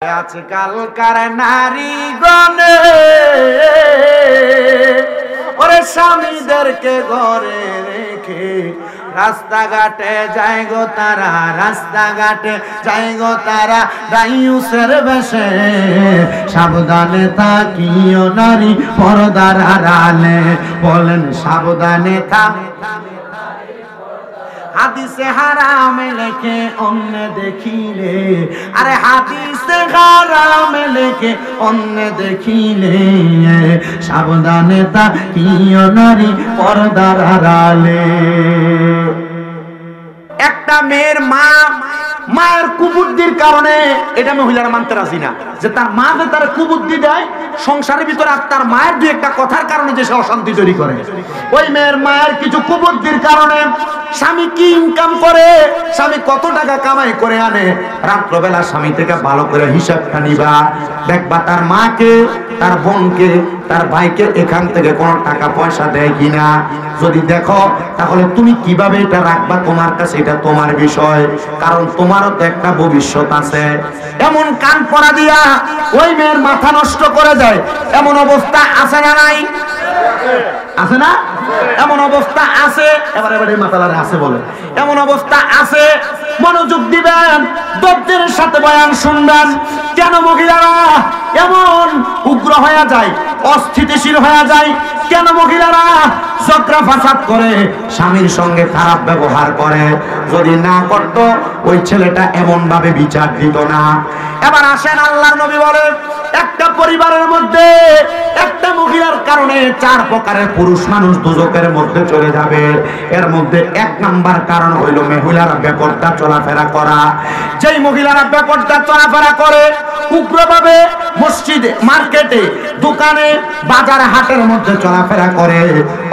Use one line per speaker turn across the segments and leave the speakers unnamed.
আজকালকার নারীগণে ওরে স্বামীদেরকে ঘরে রেখে রাস্তাঘাটে যায় গো তারা, রাস্তাঘাটে যায় গো তারা দাইয়ুসের বেশে। সাবধানে থাকিও নারী পর্দার আড়ালে, বলেন সাবধানে থাক। হাদিসে হারামে লেখে অন্য দেখিলে, আরে হাদিসে হারামে লেখে অন্য দেখিলে, সাবধানে থাকিও নারী পর্দার আড়ালে। একটা মেয়ের মায়ের কুবুদ্ধির কারণে, এটা মহিলারা মানতে রাজি না যে তার মা যে তার কুবুদ্ধি দেয় সংসারের ভিতরে, আর তার মায়ের দুই একটা কথার কারণে যে সে অশান্তি তৈরি করে। ওই মেয়ের মায়ের কিছু কুবুদ্ধির কারণে স্বামী কি ইনকাম করে, স্বামী কত টাকা কামাই করে আনে, রাত্রবেলা স্বামী থেকে ভালো করে হিসাবটা নিবা, দেখবা তার মাকে, তার বোনকে, তার ভাইকে এখান থেকে কোনো টাকা পয়সা দেয় কিনা। যদি দেখো তাহলে তুমি কিভাবে এটা রাখবা তোমার কাছে, এটা তোমার বিষয়, কারণ তোমারও তো একটা ভবিষ্যৎ আছে। এমন কান পড়া দিয়া ওই মেয়ের মাথা নষ্ট করে দেয়, এমন অবস্থা আছে না নাই? আছে না? এমন অবস্থা আছে। এবারে মাতালারে আছে বলে এমন অবস্থা আছে। মনোযোগ দিবেন, ধৈর্যের সাথে বয়ান শুনবেন। কেন মহিলারা এমন উগ্র হয়ে যায়, অস্থিতিশীল হয়ে যায়? কেন মহিলারা ঝগড়া ফাসাদ করে, স্বামীর সঙ্গে খারাপ ব্যবহার করে? যদি না করতো ওই ছেলেটা এমন ভাবে বিচার দিত না। এবার আসেন, আল্লাহর নবী বলে একটা পরিবারের মধ্যে একটা মহিলার কারণে 4 প্রকারের পুরুষ মানুষ দুজকের মধ্যে চলে যাবে। এর মধ্যে 1 নাম্বার কারণ হইল মহিলারা বেপরদা চলাফেরা করা। যেই মহিলারা বেপরদা চলাফেরা করে, উগ্রভাবে মসজিদে, মার্কেটে, দোকানে, বাজার হাটের মধ্যে চলাফেরা করে,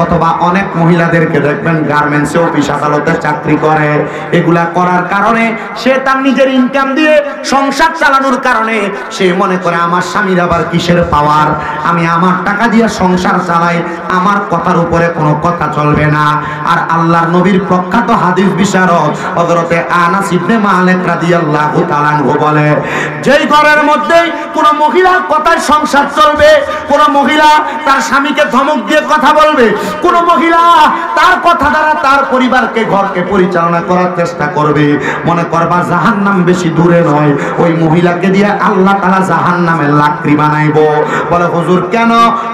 অথবা অনেক মহিলাদেরকে দেখবেন গার্মেন্টসে, অফিস আদালতে চাকরি করে। এগুলা করার কারণে সে তার নিজের ইনকাম দিয়ে সংসার চালানোর কারণে সে মনে করে আমার স্বামীর আবার কিসের পাওয়ার, আমি আমার টাকা দিয়ে সংসার চালাই, আমার কথার উপরে কোনো কথা চলবে না। আর আল্লাহর নবীর প্রখ্যাত হাদিস বিশারদ হযরতে আনাস ইবনে মালিক রাদিয়াল্লাহু তাআলা আনহু বলে, যেই ঘরের মধ্যে কোন মহিলার কথায় সংসার চলবে, কোন মহিলা তার স্বামীকে ধমক দিয়ে কথা বলবে, কোন মহিলা তার কথা দ্বারা তার পরিবারকে, ঘরকে পরিচালনা করার চেষ্টা করবে, মনে করবা জাহান্নাম বেশি দূরে নয়, ওই মহিলাকে দিয়ে আল্লাহ তাআলা জাহান্নামের লাকড়ি বানাইবো। বলে হুজুর কেন?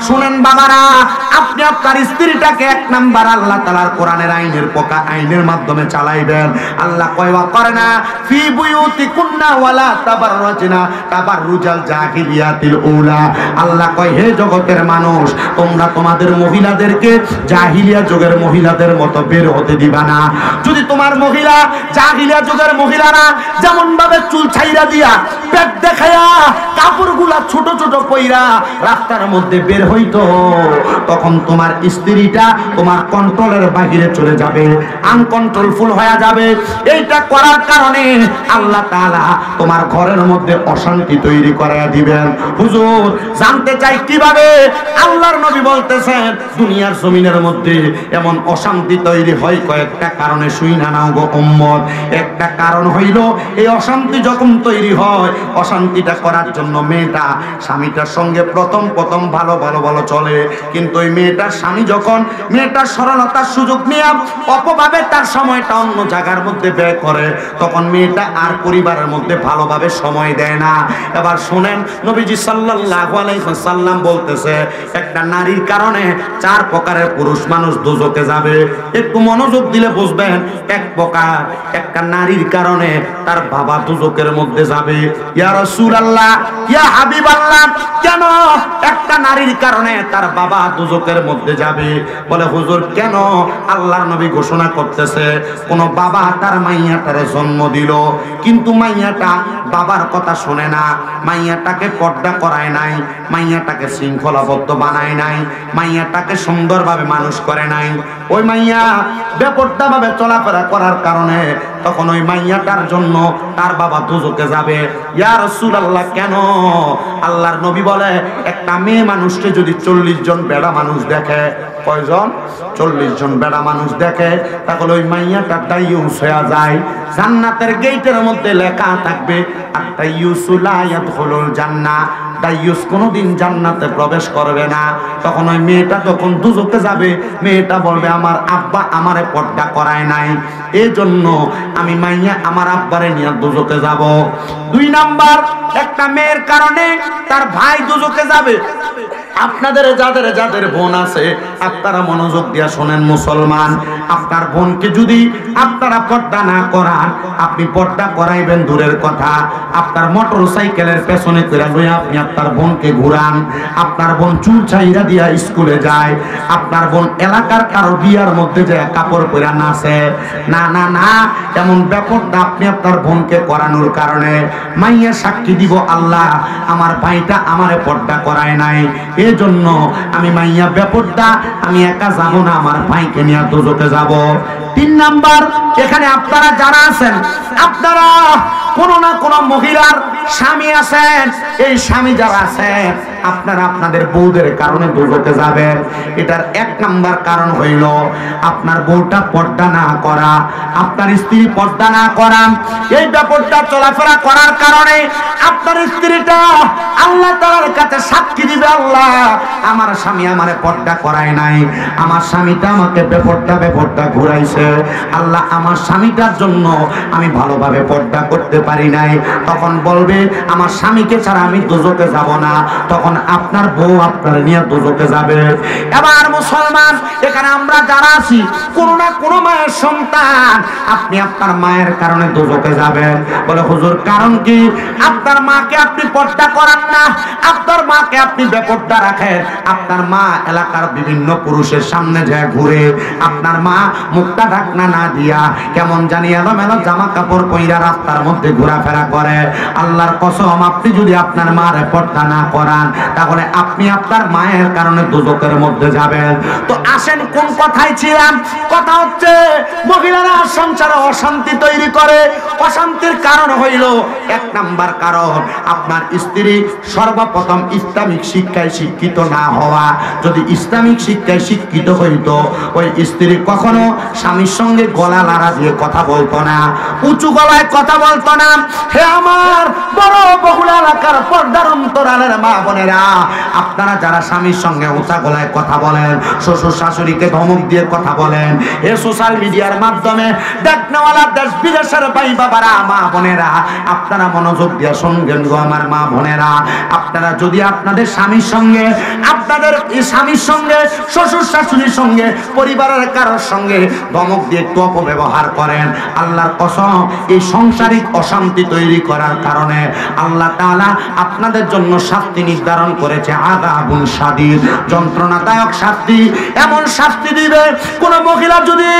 শুনেন বাবারা, আপনি আপনার স্ত্রীটাকে 1 নাম্বার আল্লাহ তাআলার কোরআনের আইনের পকা আইনের মাধ্যমে চালাইবেন। আল্লাহ কয় ওয়া করনা ফি বুয়ুতিকুন্না ওয়ালা তাবাররাজনা তাবাররুজাল জাহিলিয়াতিল উলা। আল্লাহ কয় হে জগতের মানুষ, তোমরা তোমাদের মহিলাদেরকে জাহিলিয়া যুগের মহিলাদের মতো বের হতে দিবা না। যদি তোমার মহিলা জাহিলিয়া যুগের মহিলারা যেমন ভাবে চুল ছাইরা দিয়া, পেট দেখায়া, কাপড়গুলা ছোট ছোট পইরা রাস্তার মধ্যে বের হইতো, তখন তোমার স্ত্রীটা তোমার কন্ট্রোলের বাহিরে চলে যাবে, আনকন্ট্রোলফুল হয়ে যাবে। এইটা করার কারণে আল্লাহ তাআলা তোমার ঘরের মধ্যে অশান্তি তৈরি করে দিবেন। হুজুর জানতে চাই কিভাবে? আল্লাহর নবী বলতেছেন দুনিয়ার জমিনের মধ্যে এমন অশান্তি তৈরি হয় কয়েকটা কারণে, শুইনা নাও গো উম্মত। একটা কারণ হইল, এই অশান্তি যখন তৈরি হয়, অশান্তিটা করার জন্য মেয়েটা স্বামীটার সঙ্গে প্রথম ভালো চলে, কিন্তু ওই মেয়েটার স্বামী যখন মেয়েটার সরলতার সুযোগ নিয়ে অপভাবে তার সময়টা অন্য জায়গার মধ্যে ব্যয় করে, তখন মেয়েটা আর পরিবারের মধ্যে ভালোভাবে সময় দেয় না। এবার শুনেন, নবীজি সাল্লাল্লাহু আলাইহি ওয়াসাল্লাম বলতেছে একটা নারীর কারণে 4 প্রকারের পুরুষ মানুষ দোজখে যাবে। একটু মনোযোগ দিলে বুঝবেন। 1 প্রকার, একটা নারীর কারণে তার বাবা দোজখের মধ্যে যাবে। ইয়া রাসূলুল্লাহ, ইয়া হাবিবাল্লাহ, কেন একটা নারীর কারণে তার বাবা দোজখের মধ্যে যাবে? বলে হুজুর কেন? আল্লাহর নবী ঘোষণা করতেছে, কোন বাবা তার মাইয়াটারে জন্ম দিল, কিন্তু মাইয়াটা বাবার কথা শুনে না, মাইয়াটাকে পর্দা করায় নাই, মাইয়াটাকে শৃঙ্খলাবদ্ধ বানায় নাই, মাইয়াটাকে সুন্দরভাবে মানুষ করে নাই, ওই মাইয়া বেপর্দাভাবে চলাফেরা করার কারণে তখন ওই মাইয়াটার জন্য তার বাবা দোজখে যাবে। ইয়া রাসূলুল্লাহ, কেন? আল্লাহর নবী বলে, একটা মেয়ে মানুষকে যদি 40 জন বেড়া মানুষ দেখে, কয়জন? 40 জন বেড়া মানুষ দেখে, তাহলে ওই মাইয়াটা দাইয়ুস হয়ে যায়। জান্নাতের গেটের মধ্যে লেখা থাকবে, আত-তাইয়্যুসু লা ইয়াদখুলুল জান্নাহ, দাইয়ুস কোনোদিন জান্নাতে প্রবেশ করবে না। তখন ওই মেয়েটা যখন দোজখে যাবে, মেয়েটা বলবে, আমার আব্বা আমারে পর্দা করায় নাই, এই জন্য আমি মাইয়া আমার আব্বারে নিয়ে দোজখে যাব। 2 নাম্বার, একটা মেয়ের কারণে তার ভাই দোজখে যাবে। আপনাদের যাদের যাদের বোন আছে, আপনারা মনোযোগ দিয়া শোনেন মুসলমান, আপনার বোনকে যদি আপনারা পর্দা না করান, আপনি পর্দা করাইবেন দূরের কথা, আপনার মোটর সাইকেলের পেছনে করে লইয়া আপনি আপনার বোনকে ঘুরান, আপনার বোন চুল ছাইরা দিয়া স্কুলে যায়, আপনার বোন এলাকার কারো বিয়ার মধ্যে যায় কাপড় পরে নাচে, না না না, এমন ব্যাপারটা আপনি আপনার বোনকে করানোর কারণে মাইয়া সাক্ষী দিব, আল্লাহ আমার ভাইটা আমারে পর্দা করায় নাই, এই জন্য আমি মাইয়া ব্যাপারটা আমি একা যাব না, আমার ভাইকে নিয়ে দোজখে যাব। 3 নাম্বার, এখানে আপনারা যারা আছেন, আপনারা কোন না কোন মহিলার স্বামী আছেন, এই স্বামী যারা আছেন, আপনারা আপনাদের বউদের কারণে দোজখে যাবেন। এটার 1 নাম্বার কারণ হইল আপনার বউটা পর্দা না করা, আপনার স্ত্রী পর্দা না করা, এই ব্যাপারটা চলাফেরা করার কারণে আপনার স্ত্রীটা আল্লাহ তাআলার কাছে সাক্ষী দিবে, আল্লাহ আমার স্বামী আমারে পর্দা করায় নাই, আমার স্বামীটা আমাকে বেপর্দা ঘুরাইছে, আল্লাহ আমার স্বামীটার জন্য আমি ভালোভাবে পর্দা করতে পারি নাই। তখন বলবে, আমার স্বামীকে ছাড়া আমি দোজখে যাব না, তখন আপনার বউ আপনার নিয়ে দোজখে যাবে। এবার মুসলমান, এখানে আমরা যারা আছি, কোন না কোন মায়ের সন্তান, আপনি আপনার মায়ের কারণে দোজখে যাবেন। বলে, হুজুর কারণ কি? আপনার মাকে আপনি পর্দা করান না, আপনার মাকে আপনি বেপর্দা রাখেন, আপনার মা এলাকার বিভিন্ন পুরুষের সামনে যায় ঘুরে, আপনার মা মুখটা ঢাকনা না দিয়া কেমন জানি এলোমেলো জামা কাপড় পইরা রাস্তার মধ্যে ঘোরাফেরা করে। আল্লাহর কসম, আপনি যদি আপনার মারে পর্দা না করান, তাহলে আপনি আপনার মায়ের কারণে দোজখের মধ্যে যাবেন। তো আসেন, কোন কথায় ছিলাম? কথা হচ্ছে মহিলারা সংসারে অশান্তি তৈরি করে। অশান্তির কারণ হইল 1 নাম্বার কারণ, আপনার স্ত্রী সর্বপ্রথম ইসলামিক শিক্ষায় শিক্ষিত না হওয়া। যদি ইসলামিক শিক্ষায় শিক্ষিত হইতো, ওই স্ত্রী কখনো স্বামীর সঙ্গে গলা লাড়া দিয়ে কথা বলতো না, উঁচু গলায় কথা বলতো না। হে আমার বড় বহুল এলাকার পর্দার অন্তরালের মা বোনেরা, আপনারা যারা স্বামীর সঙ্গে উঁচা গলায় কথা বলেন, শ্বশুর শাশুড়িকে ধমক দিয়ে কথা বলেন, এই সোশ্যাল মিডিয়ার মাধ্যমে দেখনেওয়ালা দেশ বিদেশের ভাই বাবারা, মা বোনেরা, আপনারা মনোযোগ দিয়ে শুনবেন গো আমার মা বোনেরা। আপনারা যদি আপনাদের স্বামীর সঙ্গে, আপনাদের স্বামীর সঙ্গে, শ্বশুর শাশুড়ির সঙ্গে, পরিবারের কারোর সঙ্গে ধমক দিয়ে একটু অপব্যবহার করেন, আল্লাহর কসম এই সাংসারিক অশান্তি তৈরি করার কারণে আল্লাহ তাআলা আপনাদের জন্য শাস্তি নির্ধারণ করেছে, আযাবুন শাদীদ, যন্ত্রণাদায়ক শাস্তি। এমন শাস্তি দিবে, কোন মহিলা যদি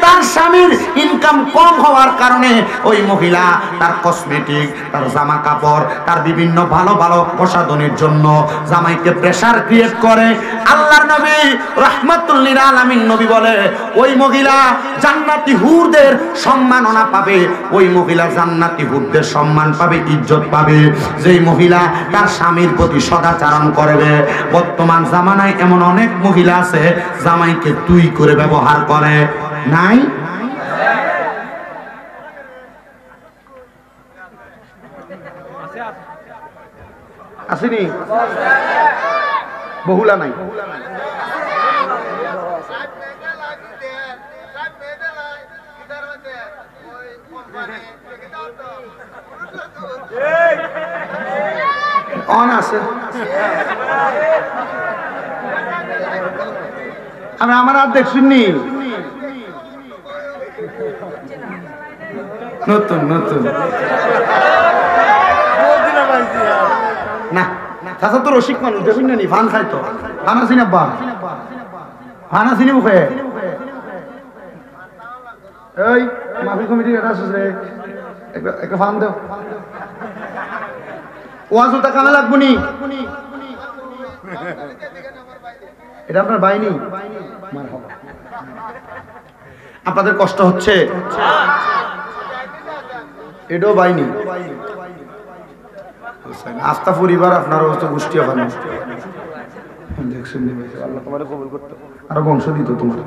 তার স্বামীর ইনকাম কম হওয়ার কারণে ওই মহিলা তার কসমেটিক, তার জামা কাপড়, তার বিভিন্ন ভালো ভালো প্রসাধনের জন্য জামাইকে প্রেসার ক্রিয়েট করে, আল্লাহর নবী রাহমাতুল লিল আলামিন নবী বলে, ওই মহিলা জান্নাতি হুরদের সম্মাননা পাবে, ওই মহিলা জান্নাতি হুরদের সম্মান পাবে, ইজ্জত পাবে, যেই মহিলা তার স্বামীর প্রতি সদাচরণ করবে। বর্তমান জামানায় এমন অনেক মহিলা আছে জামাইকে তুই করে ব্যবহার করে, নাই? আসেনি? বহুলা নাই? অন আছে, আমি আমার আর দেখছি নতুন নতুন না, চাচা তো রসিক মানুষ, দেখুন না নি ফান খাইতো, ফান আসিনি আব্বা, ফান আসিনি মুখে। এই মাহফিল কমিটির এটা আছে রে, একটা ফান দেও, ওয়াজ ওটা কামে লাগবো নি, এটা আপনার বাইনি। আপনাদের কষ্ট হচ্ছে? এটাও বাইনি আস্থা পরিবার আপনার অবস্থা গোষ্ঠী ওখানে দেখছেন আল্লাহ তোমার কবুল করতে আরো বংশ দিত তোমার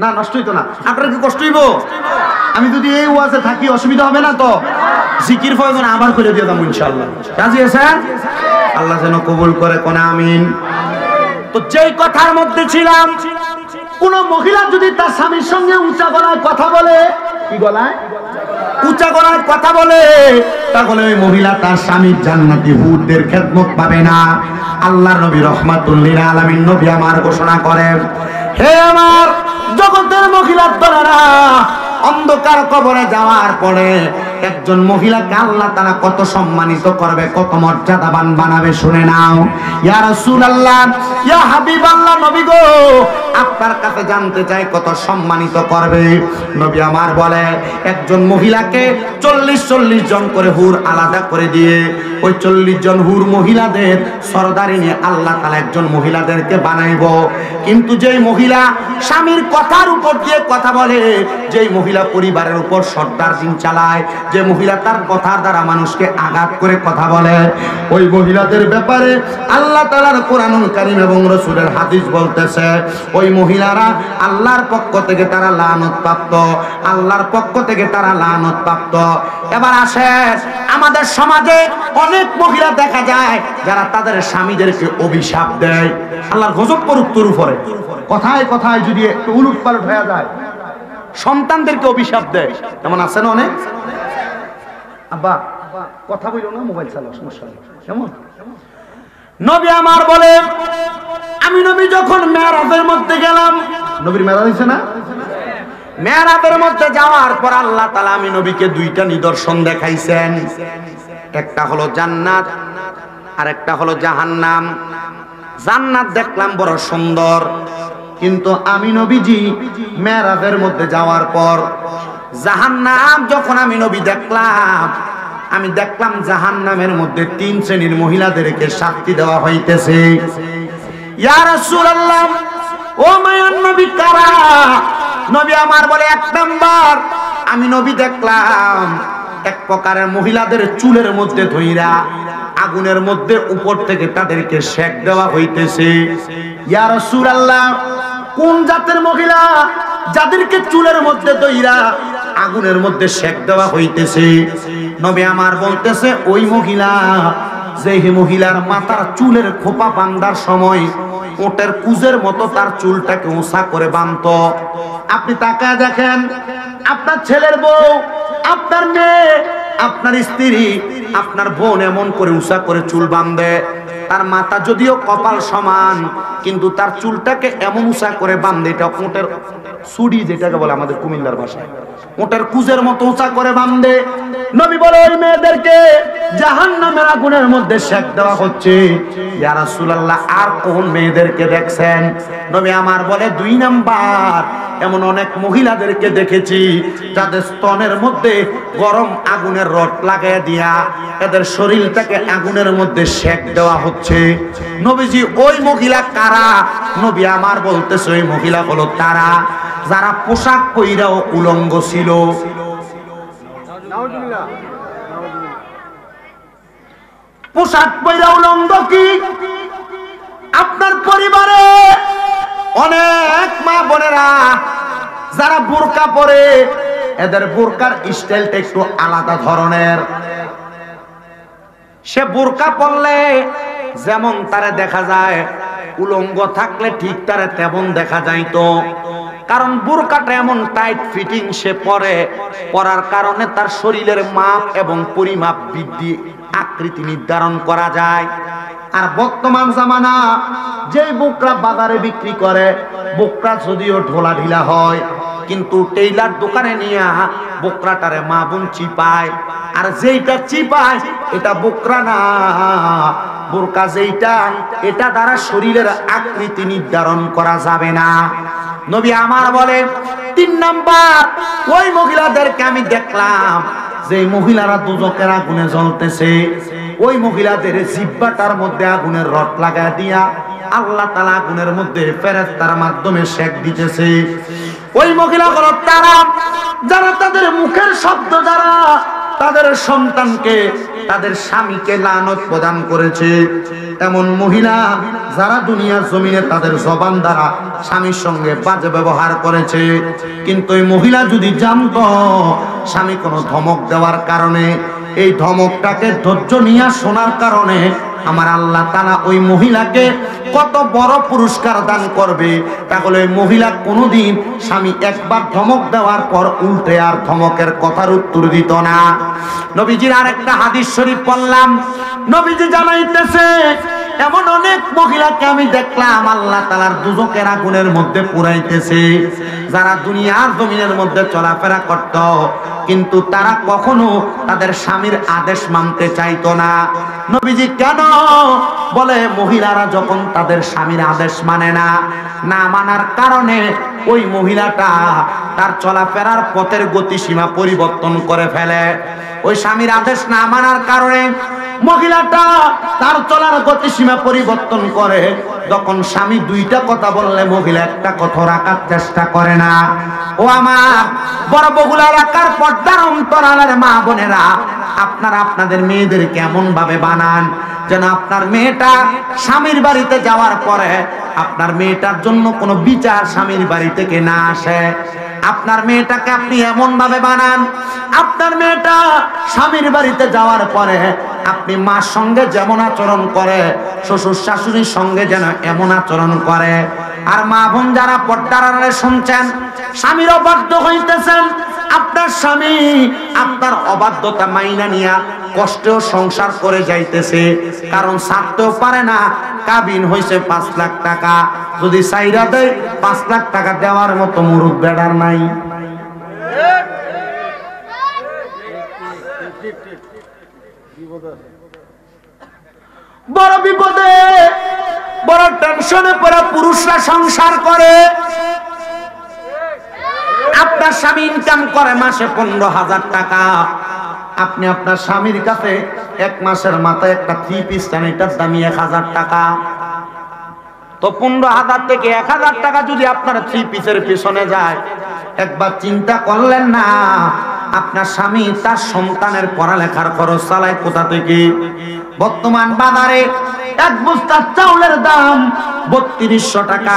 না নষ্ট হইতো না আপনার কি কষ্ট হইব আমি যদি এই ওয়াজে থাকি অসুবিধা হবে না তো জিকির প্রয়োজন আবার করে দিয়ে দাম ইনশাআল্লাহ রাজি আছেন আল্লাহ যেন কবুল করে কোন আমিন তো যেই কথার মধ্যে ছিলাম কোন মহিলা যদি তার স্বামীর সঙ্গে উঁচা গলায় কথা বলে কি গলায় উঁচা গলায় কথা বলে তাহলে ওই মহিলা তার স্বামীর জান্নাতি হুরদের খেদমত পাবে না আল্লাহর নবী রাহমাতুল লিল আলামিন নবী আমার ঘোষণা করেন হে আমার জগতের মহিলার দলেরা অন্ধকার কবরে যাওয়ার পরে একজন মহিলাকে আল্লাহ তাআলা কত সম্মানিত করবে কত মর্যাদাবান বানাবে শুনে নাও ইয়া রাসূলুল্লাহ ইয়া হাবিবাল্লাহ নবী গো আপনার কাছে জানতে চাই কত সম্মানিত করবে নবী আমার বলে একজন মহিলাকে 40 জন করে হুর আলাদা করে দিয়ে ওই 40 জন হুর মহিলাদের সরদারিনী আল্লাহ তাআলা একজন মহিলাদেরকে বানাইবো কিন্তু যেই মহিলা স্বামীর কথার উপর দিয়ে কথা বলে যেই মহিলা পরিবারের উপর সর্দার দিন চালায় যে মহিলা তার কথার দ্বারা মানুষকে আঘাত করে কথা বলে ওই মহিলাদের ব্যাপারে আল্লাহ তাআলার কোরআনুল কারীম এবং রাসূলের হাদিস বলতেছে ওই মহিলারা আল্লাহর পক্ষ থেকে তারা লানত প্রাপ্ত আল্লাহর পক্ষ থেকে তারা লানত প্রাপ্ত এবার আসে আমাদের সমাজে অনেক মহিলা দেখা যায় যারা তাদের স্বামীদেরকে অভিশাপ দেয় আল্লাহর গজব পড়ুক তোর উপরে কথায় কথায় যদি একটু উলটপালট হয়ে যায় সন্তানদেরকে অভিশাপ দেয় এমন আছে না অনেক আব্বা কথা বইলো না মোবাইল চালাও সমস্যা নেই কেমন নবী আমার বলে আমি নবী যখন মেরাজের মধ্যে গেলাম নবীর মেরাজ হইছে না মেরাজের মধ্যে যাওয়ার পর আল্লাহ তাআলা আমি নবীকে দুইটা নিদর্শন দেখাইছেন একটা হলো জান্নাত আর একটা হলো জাহান্নাম জান্নাত দেখলাম বড় সুন্দর কিন্তু আমি নবীজি মেরাজের মধ্যে যাওয়ার পর জাহান্নাম যখন আমি নবী দেখলাম আমি দেখলাম জাহান্নামের মধ্যে 3 শ্রেণীর মহিলাদেরকে শাস্তি দেওয়া হইতেছে ইয়া রাসূলুল্লাহ ও মায়ার নবী কারা নবী আমার বলে এক নাম্বার আমি নবী দেখলাম এক প্রকারের মহিলাদের চুলের মধ্যে ধইরা আগুনের মধ্যে উপর থেকে তাদেরকে সেক দেওয়া হইতেছে ইয়া রাসূলুল্লাহ কোন জাতের মহিলা যাদেরকে চুলের মধ্যে ধইরা আগুনের মধ্যে সেক দেওয়া হইতেছে নবী আমার বলতেছে ওই মহিলা যেই মহিলার মাথার চুলের খোপা বাঁধার সময় ওটের কুজের মতো তার চুলটাকে উঁচা করে বাঁধতো আপনি তাকায় দেখেন আপনার ছেলের বউ আপনার মেয়ে আপনার স্ত্রী আপনার বোন এমন করে উঁচা করে চুল বাঁধে তার মাথা যদিও কপাল সমান কিন্তু তার চুলটাকে এমন উঁচা করে বাঁধে এটা ওটের সুড়ি যেটাকে বলে আমাদের কুমিল্লার ভাষায় ওটের কুজের মতো উঁচা করে বাঁধে নবী বলে ওই মেয়েদেরকে জাহান্নামের আগুনের মধ্যে সেক দেওয়া হচ্ছে ইয়া রাসূলুল্লাহ আর কোন মেয়েদেরকে দেখছেন নবী আমার বলে 2 নাম্বার এমন অনেক মহিলাদেরকে দেখেছি যাদের স্তনের মধ্যে গরম আগুনের রড লাগায় দিয়া এদের শরীরটাকে আগুনের মধ্যে সেক দেওয়া হচ্ছে নবীজি ওই মহিলা কারা নবী আমার বলতেছে ওই মহিলা হলো তারা যারা পোশাক পইরাও উলঙ্গ ছিল পোশাক পইরা উলঙ্গ কি আপনার পরিবারে অনেক মা বোনেরা যারা বোরকা পরে এদের বোরকার স্টাইলটা একটু আলাদা ধরনের সে বোরকা পরলে যেমন তারে দেখা যায় উলঙ্গ থাকলে ঠিক তারে তেমন দেখা যাইতো কারণ বোরকাটা এমন টাইট ফিটিং সে পরার কারণে তার শরীরের মাপ এবং পরিমাপ বৃদ্ধি আকৃতি নির্ধারণ করা যায় আর বর্তমান জামানা যে বোকরা বাজারে বিক্রি করে বোকরা যদিও ঢোলা ঢিলা হয় কিন্তু টেইলার দোকানে নিয়ে বোকরাটারে মা বোন চিপায় আর যেইটা চিপায় এটা বোকরা না বোরকা যেইটা এটা দ্বারা শরীরের আকৃতি নির্ধারণ করা যাবে না নবী আমার বলে 3 নাম্বার ওই মহিলাদেরকে আমি দেখলাম যে মহিলারা দুজকের আগুনে জ্বলতেছে ওই মহিলাদের জিহ্বাটার মধ্যে আগুনের রড লাগায় দিয়া আল্লাহ তাআলা আগুনের মধ্যে ফেরেশতার মাধ্যমে শেক দিতেছে। ওই মহিলাগুলো তারা যারা তাদের মুখের শব্দ দ্বারা তাদের সন্তানকে তাদের স্বামীকে লানত প্রদান করেছে, এমন মহিলা যারা দুনিয়ার জমিনে তাদের জবান দ্বারা স্বামীর সঙ্গে বাজে ব্যবহার করেছে, কিন্তু এই মহিলা যদি জানতো স্বামী কোনো ধমক দেওয়ার কারণে, এই ধমকটাকে ধৈর্য নিয়ে শোনার কারণে আমার আল্লাহ তাআলা ওই মহিলাকে কত বড় পুরস্কার দান করবে, তাহলে ওই মহিলা কোনোদিন স্বামী একবার ধমক দেওয়ার পর উল্টে আর ধমকের কথার উত্তর দিত না। নবীজির আরেকটা হাদিস শরীফ পড়লাম, নবীজি জানাইতেছে এমন অনেক মহিলাকে আমি দেখলাম আল্লাহ তাআলার দুজকের আগুনের মধ্যে পুরাইতেছে, যারা দুনিয়ার জমিনের মধ্যে চলাফেরা করত কিন্তু তারা কখনো তাদের স্বামীর আদেশ মানতে চাইতো না। নবীজি কেন? বলে মহিলারা যখন তাদের স্বামীর আদেশ মানে না, না মানার কারণে ওই মহিলাটা তার চলাফেরার পথের গতিসীমা পরিবর্তন করে ফেলে। ওই স্বামীর আদেশ না মানার কারণে মহিলাটা তার চলার গতিসীমা পরিবর্তন করে। যখন স্বামী দুইটা কথা বললে মহিলা একটা কথা রাখার চেষ্টা করে না। ও আমার বড় বগুলা এলাকার পর্দার অন্তরালের মা বোনেরা, আপনারা আপনাদের মেয়েদের কেমন ভাবে বানান যেন আপনার মেয়েটা স্বামীর বাড়িতে যাওয়ার পরে আপনার মেয়েটার জন্য কোনো বিচার স্বামীর বাড়ি থেকে না আসে। আপনার মেয়েটাকে আপনি এমন ভাবে বানান, আপনার মেয়েটা স্বামীর বাড়িতে যাওয়ার পরে আপনি মার সঙ্গে যেমন আচরণ করে শ্বশুর শাশুড়ির সঙ্গে যেন এমন আচরণ করে। আর মা বোন যারা পর্দার আড়ালে শুনছেন, স্বামীর অবাধ্য হইতেছেন, আপনার স্বামী আপনার অবাধ্যতা মাইনা নিয়া কষ্টেও সংসার করে যাইতেছে, কারণ ছাড়তেও পারে না। কাবিন হইছে 5 লাখ টাকা, যদি সাইরা দেয় 5 লাখ টাকা দেওয়ার মতো মুরুদ বেড়ার নাই। বড় বিপদে বড় টেনশনে পড়া পুরুষরা সংসার করে। আপনার স্বামী ইনকাম করে মাসে 15,000 টাকা, আপনি আপনার স্বামীর কাছে এক মাসের মাথায় একটা 3 পিস চান, এটার দামি 1000 টাকা। তো 15,000 থেকে 1000 টাকা যদি আপনার 3 পিসের পিছনে যায়, একবার চিন্তা করলেন না আপনার স্বামী তার সন্তানের পড়ালেখার খরচ চালায় কোথা থেকে? বর্তমান বাজারে এক বস্তা চাউলের দাম 3200 টাকা,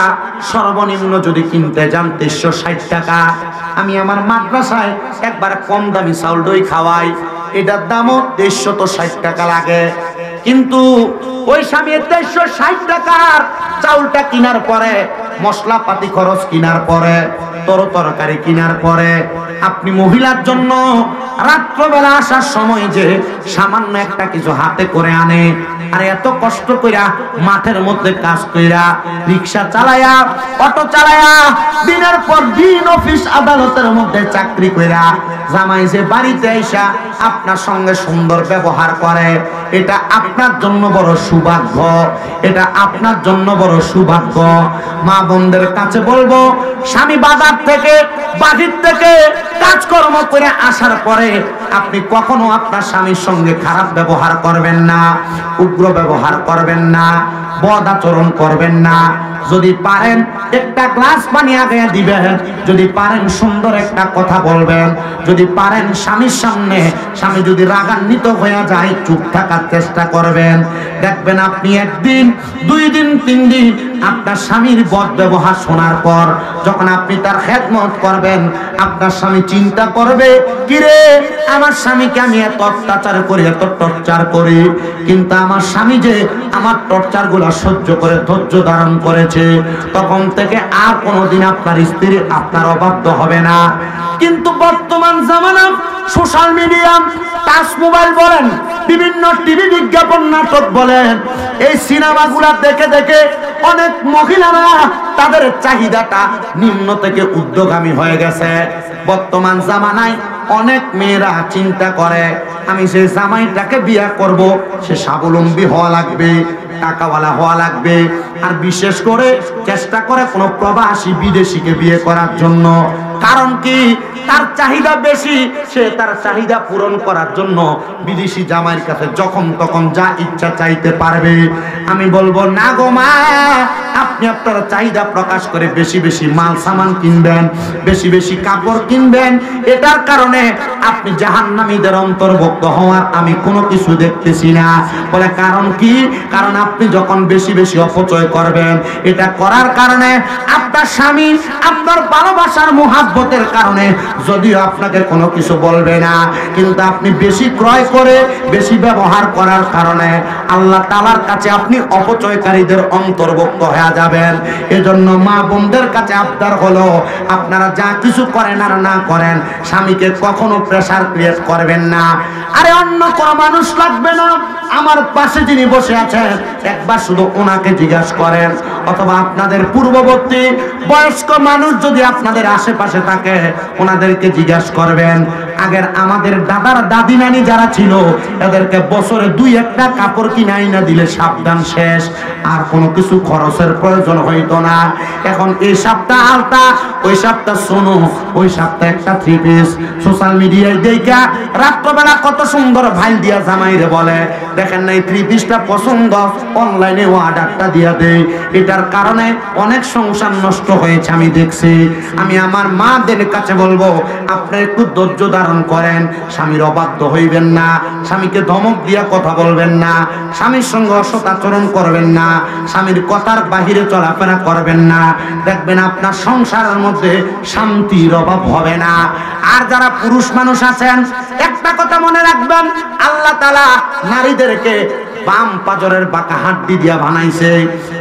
সর্বনিম্ন যদি কিনতে যান 360 টাকা। আমি আমার মাদ্রাসায় একবার কম দামি চাউল দই খাওয়াই, এটার দামও 360 টাকা লাগে। কিন্তু ওই স্বামী 360 টাকার চাউলটা কেনার পরে, মশলাপাতি খরচ কেনার পরে, তরকারি কেনার পরে, আপনি মহিলার জন্য রাত্রবেলা আসার সময় যে সামান্য একটা কিছু হাতে করে আনে, আর এত কষ্ট কইরা মাঠের মধ্যে কাজ কইরা, রিক্সা চালায়া, অটো চালায়া, দিনের পর দিন অফিস আদালতের মধ্যে চাকরি কইরা জামাই যে বাড়িতে আইসা আপনার সঙ্গে সুন্দর ব্যবহার করে, এটা আপনার জন্য বড় সৌভাগ্য, এটা আপনার জন্য বড় সৌভাগ্য। মা বোনদের কাছে বলবো, স্বামী বাজার থেকে বাহির থেকে কাজকর্ম করে আসার পরে আপনি কখনো আপনার স্বামীর সঙ্গে খারাপ ব্যবহার করবেন না, উগ্র ব্যবহার করবেন না, বদ আচরণ করবেন না। যদি পারেন একটা গ্লাস পানি আগে দিবেন, যদি পারেন সুন্দর একটা কথা বলবেন, যদি পারেন স্বামীর সামনে স্বামী যদি রাগান্বিত হয়ে যায় চুপ থাকার চেষ্টা করবেন। দেখবেন আপনি 1 দিন 2 দিন 3 দিন আপনার স্বামীর বদ ব্যবহার শোনার পর যখন আপনি তার খেদমত করবেন, আপনার স্বামী চিন্তা করবে, কিরে আমার স্বামীকে আমি এত অত্যাচার করি, এত টর্চার করি, কিন্তু আমার স্বামী যে আমার টর্চার গুলা সহ্য করে ধৈর্য ধারণ করেছে, তখন থেকে আর কোনোদিন আপনার স্ত্রী আপনার অবাধ্য হবে না। কিন্তু বর্তমান জামানা সোশ্যাল মিডিয়া, টাচ মোবাইল বলেন, বিভিন্ন টিভি বিজ্ঞাপন, নাটক বলেন, এই সিনেমাগুলা দেখে দেখে অনেক মহিলারা তাদের চাহিদাটা নিম্ন থেকে ঊর্ধ্বগামী হয়ে গেছে। বর্তমান জামানায় অনেক মেয়েরা চিন্তা করে, আমি সেই জামাইটাকে বিয়ে করব, সে স্বাবলম্বী হওয়া লাগবে, টাকাওয়ালা হওয়া লাগবে, আর বিশেষ করে চেষ্টা করে কোনো প্রবাসী বিদেশিকে বিয়ে করার জন্য। কারণ কি? তার চাহিদা বেশি, সে তার চাহিদা পূরণ করার জন্য বিদেশি জামাইয়ের কাছে যখন তখন যা ইচ্ছা চাইতে পারবে। আমি বলবো না গো মা, আপনি আপনার চাহিদা প্রকাশ করে বেশি বেশি মাল সামান কিনবেন, বেশি বেশি কাপড় কিনবেন, এটার কারণে আপনি জাহান্নামীদের অন্তর্ভুক্ত হওয়ার আমি কোনো কিছু দেখতেছি না। বলে কারণ কি? কারণ আপনি যখন বেশি বেশি অপচয় করবেন, এটা করার কারণে আপনার স্বামী আপনার ভালোবাসার মুহাব্বতের কারণে যদিও আপনাকে কোনো কিছু বলবে না, কিন্তু আপনি বেশি ক্রয় করে বেশি ব্যবহার করার কারণে আল্লাহ তাআলার কাছে আপনি অপচয়কারীদের অন্তর্ভুক্ত হয়ে যাবেন। এজন্য মা বোনদের কাছে আবদার হলো, আপনারা যা কিছু করেন আর না করেন, স্বামীকে কখনো প্রেসার ক্রিয়েট করবেন না। আরে অন্য কোনো মানুষ লাগবে না, আমার পাশে যিনি বসে আছেন একবার শুধু ওনাকে জিজ্ঞাসা করেন, অথবা আপনাদের পূর্ববর্তী বয়স্ক মানুষ যদি আপনাদের আশেপাশে থাকে ওনাদেরকে জিজ্ঞাসা করবেন। আগের আমাদের দাদার দাদি নানি যারা ছিল এদেরকে বছরে 2-1টা কাপড় কিনাই না দিলে সাবধান শেষ, আর কোনো কিছু খরচের প্রয়োজন হইতো না। এখন এই সপ্তাহ আলতা, ওই সপ্তাহ সোনু, ওই সপ্তাহ একটা 3 পিস সোশ্যাল মিডিয়ায় দেখা রাত্রবেলা কত সুন্দর ভাইল দিয়া জামাইরে বলে, দেখেন না এই 3 পিসটা পছন্দ, অনলাইনে অর্ডারটা দিয়া দেয়। এটার কারণে অনেক সংসার নষ্ট হয়েছে আমি দেখছি। আমি আমার মাদের কাছে বলবো, আপনি একটু ধৈর্য ধারণ করেন, স্বামীর অবাধ্য হইবেন না, স্বামীকে ধমক দিয়া কথা বলবেন না, স্বামীর সঙ্গে অসৎ আচরণ করবেন না, স্বামীর কথার বাহিরে চলাফেরা করবেন না। দেখবেন আপনার সংসারের মধ্যে শান্তির অভাব হবে না। আর যারা পুরুষ মানুষ আছেন একটা কথা মনে রাখবেন, আল্লাহ তাআলা নারীদেরকে বাম পাজরের বাঁকা হাড্ডি দিয়া বানাইছে।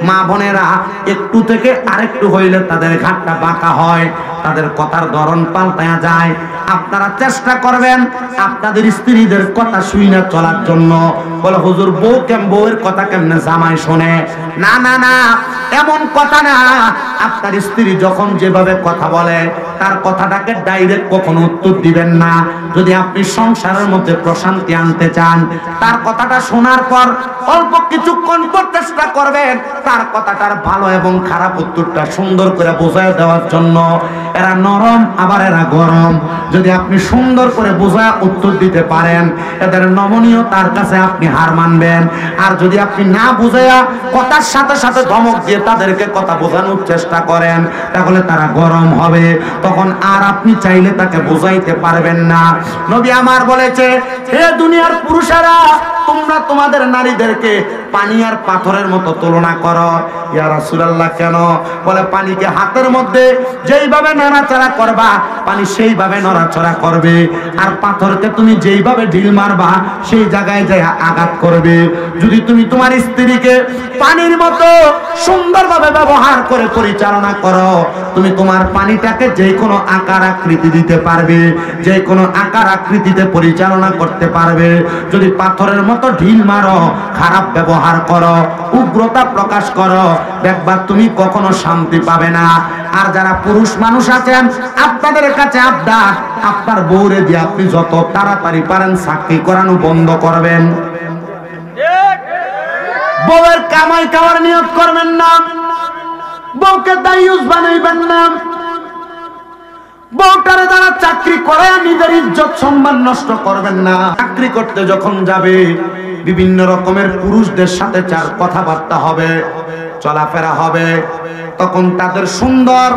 মা বোনেরা একটু থেকে আরেকটু হইলে তাদের ঘাটটা বাঁকা হয়, তাদের কথার ধরন পাল্টায়া যায়। আপনারা চেষ্টা করবেন আপনাদের স্ত্রীদের কথা শুনে চলার জন্য। বলে হুজুর বউয়ের কথা কেমনে জামাই শোনে? না না না, এমন কথা না। আপনার স্ত্রী যখন যেভাবে কথা বলে তার কথাটাকে ডাইরেক্ট কখনো উত্তর দিবেন না। যদি আপনি সংসারের মধ্যে প্রশান্তি আনতে চান, তার কথাটা শোনার পর অল্প কিছুক্ষণ পর চেষ্টা করবেন তার কথাটার ভালো এবং খারাপ উত্তরটা সুন্দর করে বোঝায় দেওয়ার জন্য। এরা নরম আবার এরা গরম, যদি আপনি সুন্দর করে বোঝায় উত্তর দিতে পারেন এদের নমনীয়তার কাছে আপনি হার মানবেন। আর যদি আপনি না বুঝাইয়া কথার সাথে সাথে ধমক দিয়ে তাদেরকে কথা বোঝানোর চেষ্টা করেন তাহলে তারা গরম হবে, তখন আর আপনি চাইলে তাকে বোঝাইতে পারবেন না। নবী আমার বলেছে, হে দুনিয়ার পুরুষেরা, তোমরা তোমাদের নারীদেরকে পানি আর পাথরের মতো তুলনা করো। ইয়া রাসূলুল্লাহ কেন? বলে পানিকে হাতের মধ্যে যেইভাবে নড়াচড়া করবা পানি সেইভাবে নড়াচড়া করবে, আর পাথরকে তুমি যেইভাবে ঢিল মারবা সেই জায়গায় যায় আঘাত করবে। যদি তুমি তোমার স্ত্রীকে পানির মতো সুন্দরভাবে ব্যবহার করে পরিচালনা করো, তুমি তোমার পানিটাকে যে কোনো আকার আকৃতি দিতে পারবে, যে কোনো আকার আকৃতিতে পরিচালনা করতে পারবে। যদি পাথরের মতো ঢিল মারো, খারাপ ব্যবহার করো, উগ্রতা প্রকাশ করো, দেখবা তুমি কখনো শান্তি পাবে না। আর যারা পুরুষ মানুষ আছেন আপনাদের কাছে আবদার, আপনার বউরে দিয়ে আপনি যত তাড়াতাড়ি পারেন চাকরি করানো বন্ধ করবেন। বউয়ের কামাই খাওয়ার নিয়ত করবেন না, বউকে দায়ুস বানাইবেন না। বউটারে যারা চাকরি করে নিজের ইজ্জত সম্মান নষ্ট করবেন না। চাকরি করতে যখন যাবে বিভিন্ন রকমের পুরুষদের সাথে চার কথাবার্তা হবে, চলাফেরা হবে, তখন তাদের সুন্দর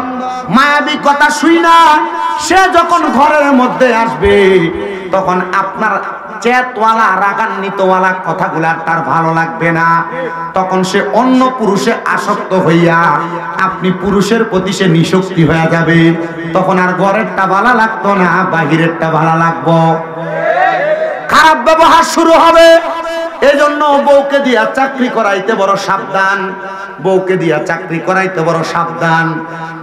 মায়াবী কথা শুই না সে যখন ঘরের মধ্যে আসবে তখন আপনার চেতওয়ালা রাগান্বিতওয়ালা কথাগুলা তার ভালো লাগবে না। তখন সে অন্য পুরুষে আসক্ত হইয়া আপনি পুরুষের প্রতি সে নিশক্তি হয়ে যাবে। তখন আর ঘরেরটা ভালো লাগতো না, বাহিরেরটা ভালো লাগবো, খারাপ ব্যবহার শুরু হবে। এজন্য বউকে দিয়া চাকরি করাইতে বড় সাবধান, বউকে দিয়া চাকরি করাইতে বড় সাবধান,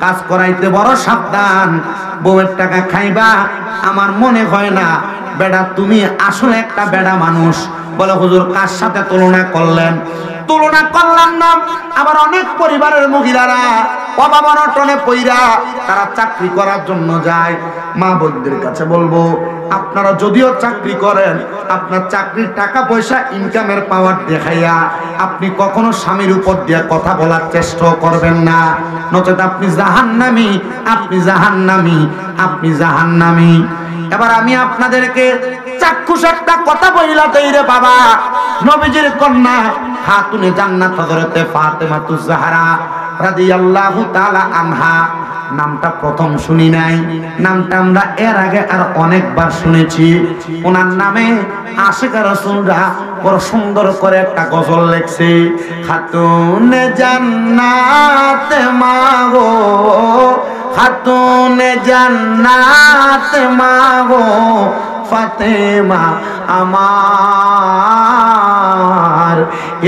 কাজ করাইতে বড় সাবধান। বউয়ের টাকা খাইবা, আমার মনে হয় না বেটা তুমি আসলে একটা বেটা মানুষ। বলে হুজুর কার সাথে তুলনা করলেন? তুলনা করলাম না। আবার অনেক পরিবারের মহিলারা অভাব অনটনে পইরা তারা চাকরি করার জন্য যায়। মা বোনদের কাছে বলবো, আপনারা যদিও চাকরি করেন, আপনার চাকরির টাকা পয়সা ইনকামের পাওয়ার দেখাইয়া আপনি কখনো স্বামীর উপর দিয়ে কথা বলার চেষ্টা করবেন না, নচেত আপনি জাহান্নামী, আপনি জাহান্নামী, আপনি জাহান্নামী। এবার আমি আপনাদেরকে চাক্ষুষ একটা কথা বইলাতেই রে বাবা, নবীজির কন্যা খাতুনে জান্নাত হযরতে ফাতেমাতুজ জাহরা রাদিয়াল্লাহু তাআলা আনহা নামটা প্রথম শুনি নাই, নামটা আমরা এর আগে আর অনেকবার শুনেছি। ওনার নামে আশিকা রাসূলরা বড় সুন্দর করে একটা গজল লেখছে, খাতুনে জান্নাত মাগো, খাতুনে জান্নাত মাগো, ফাতেমা আমার,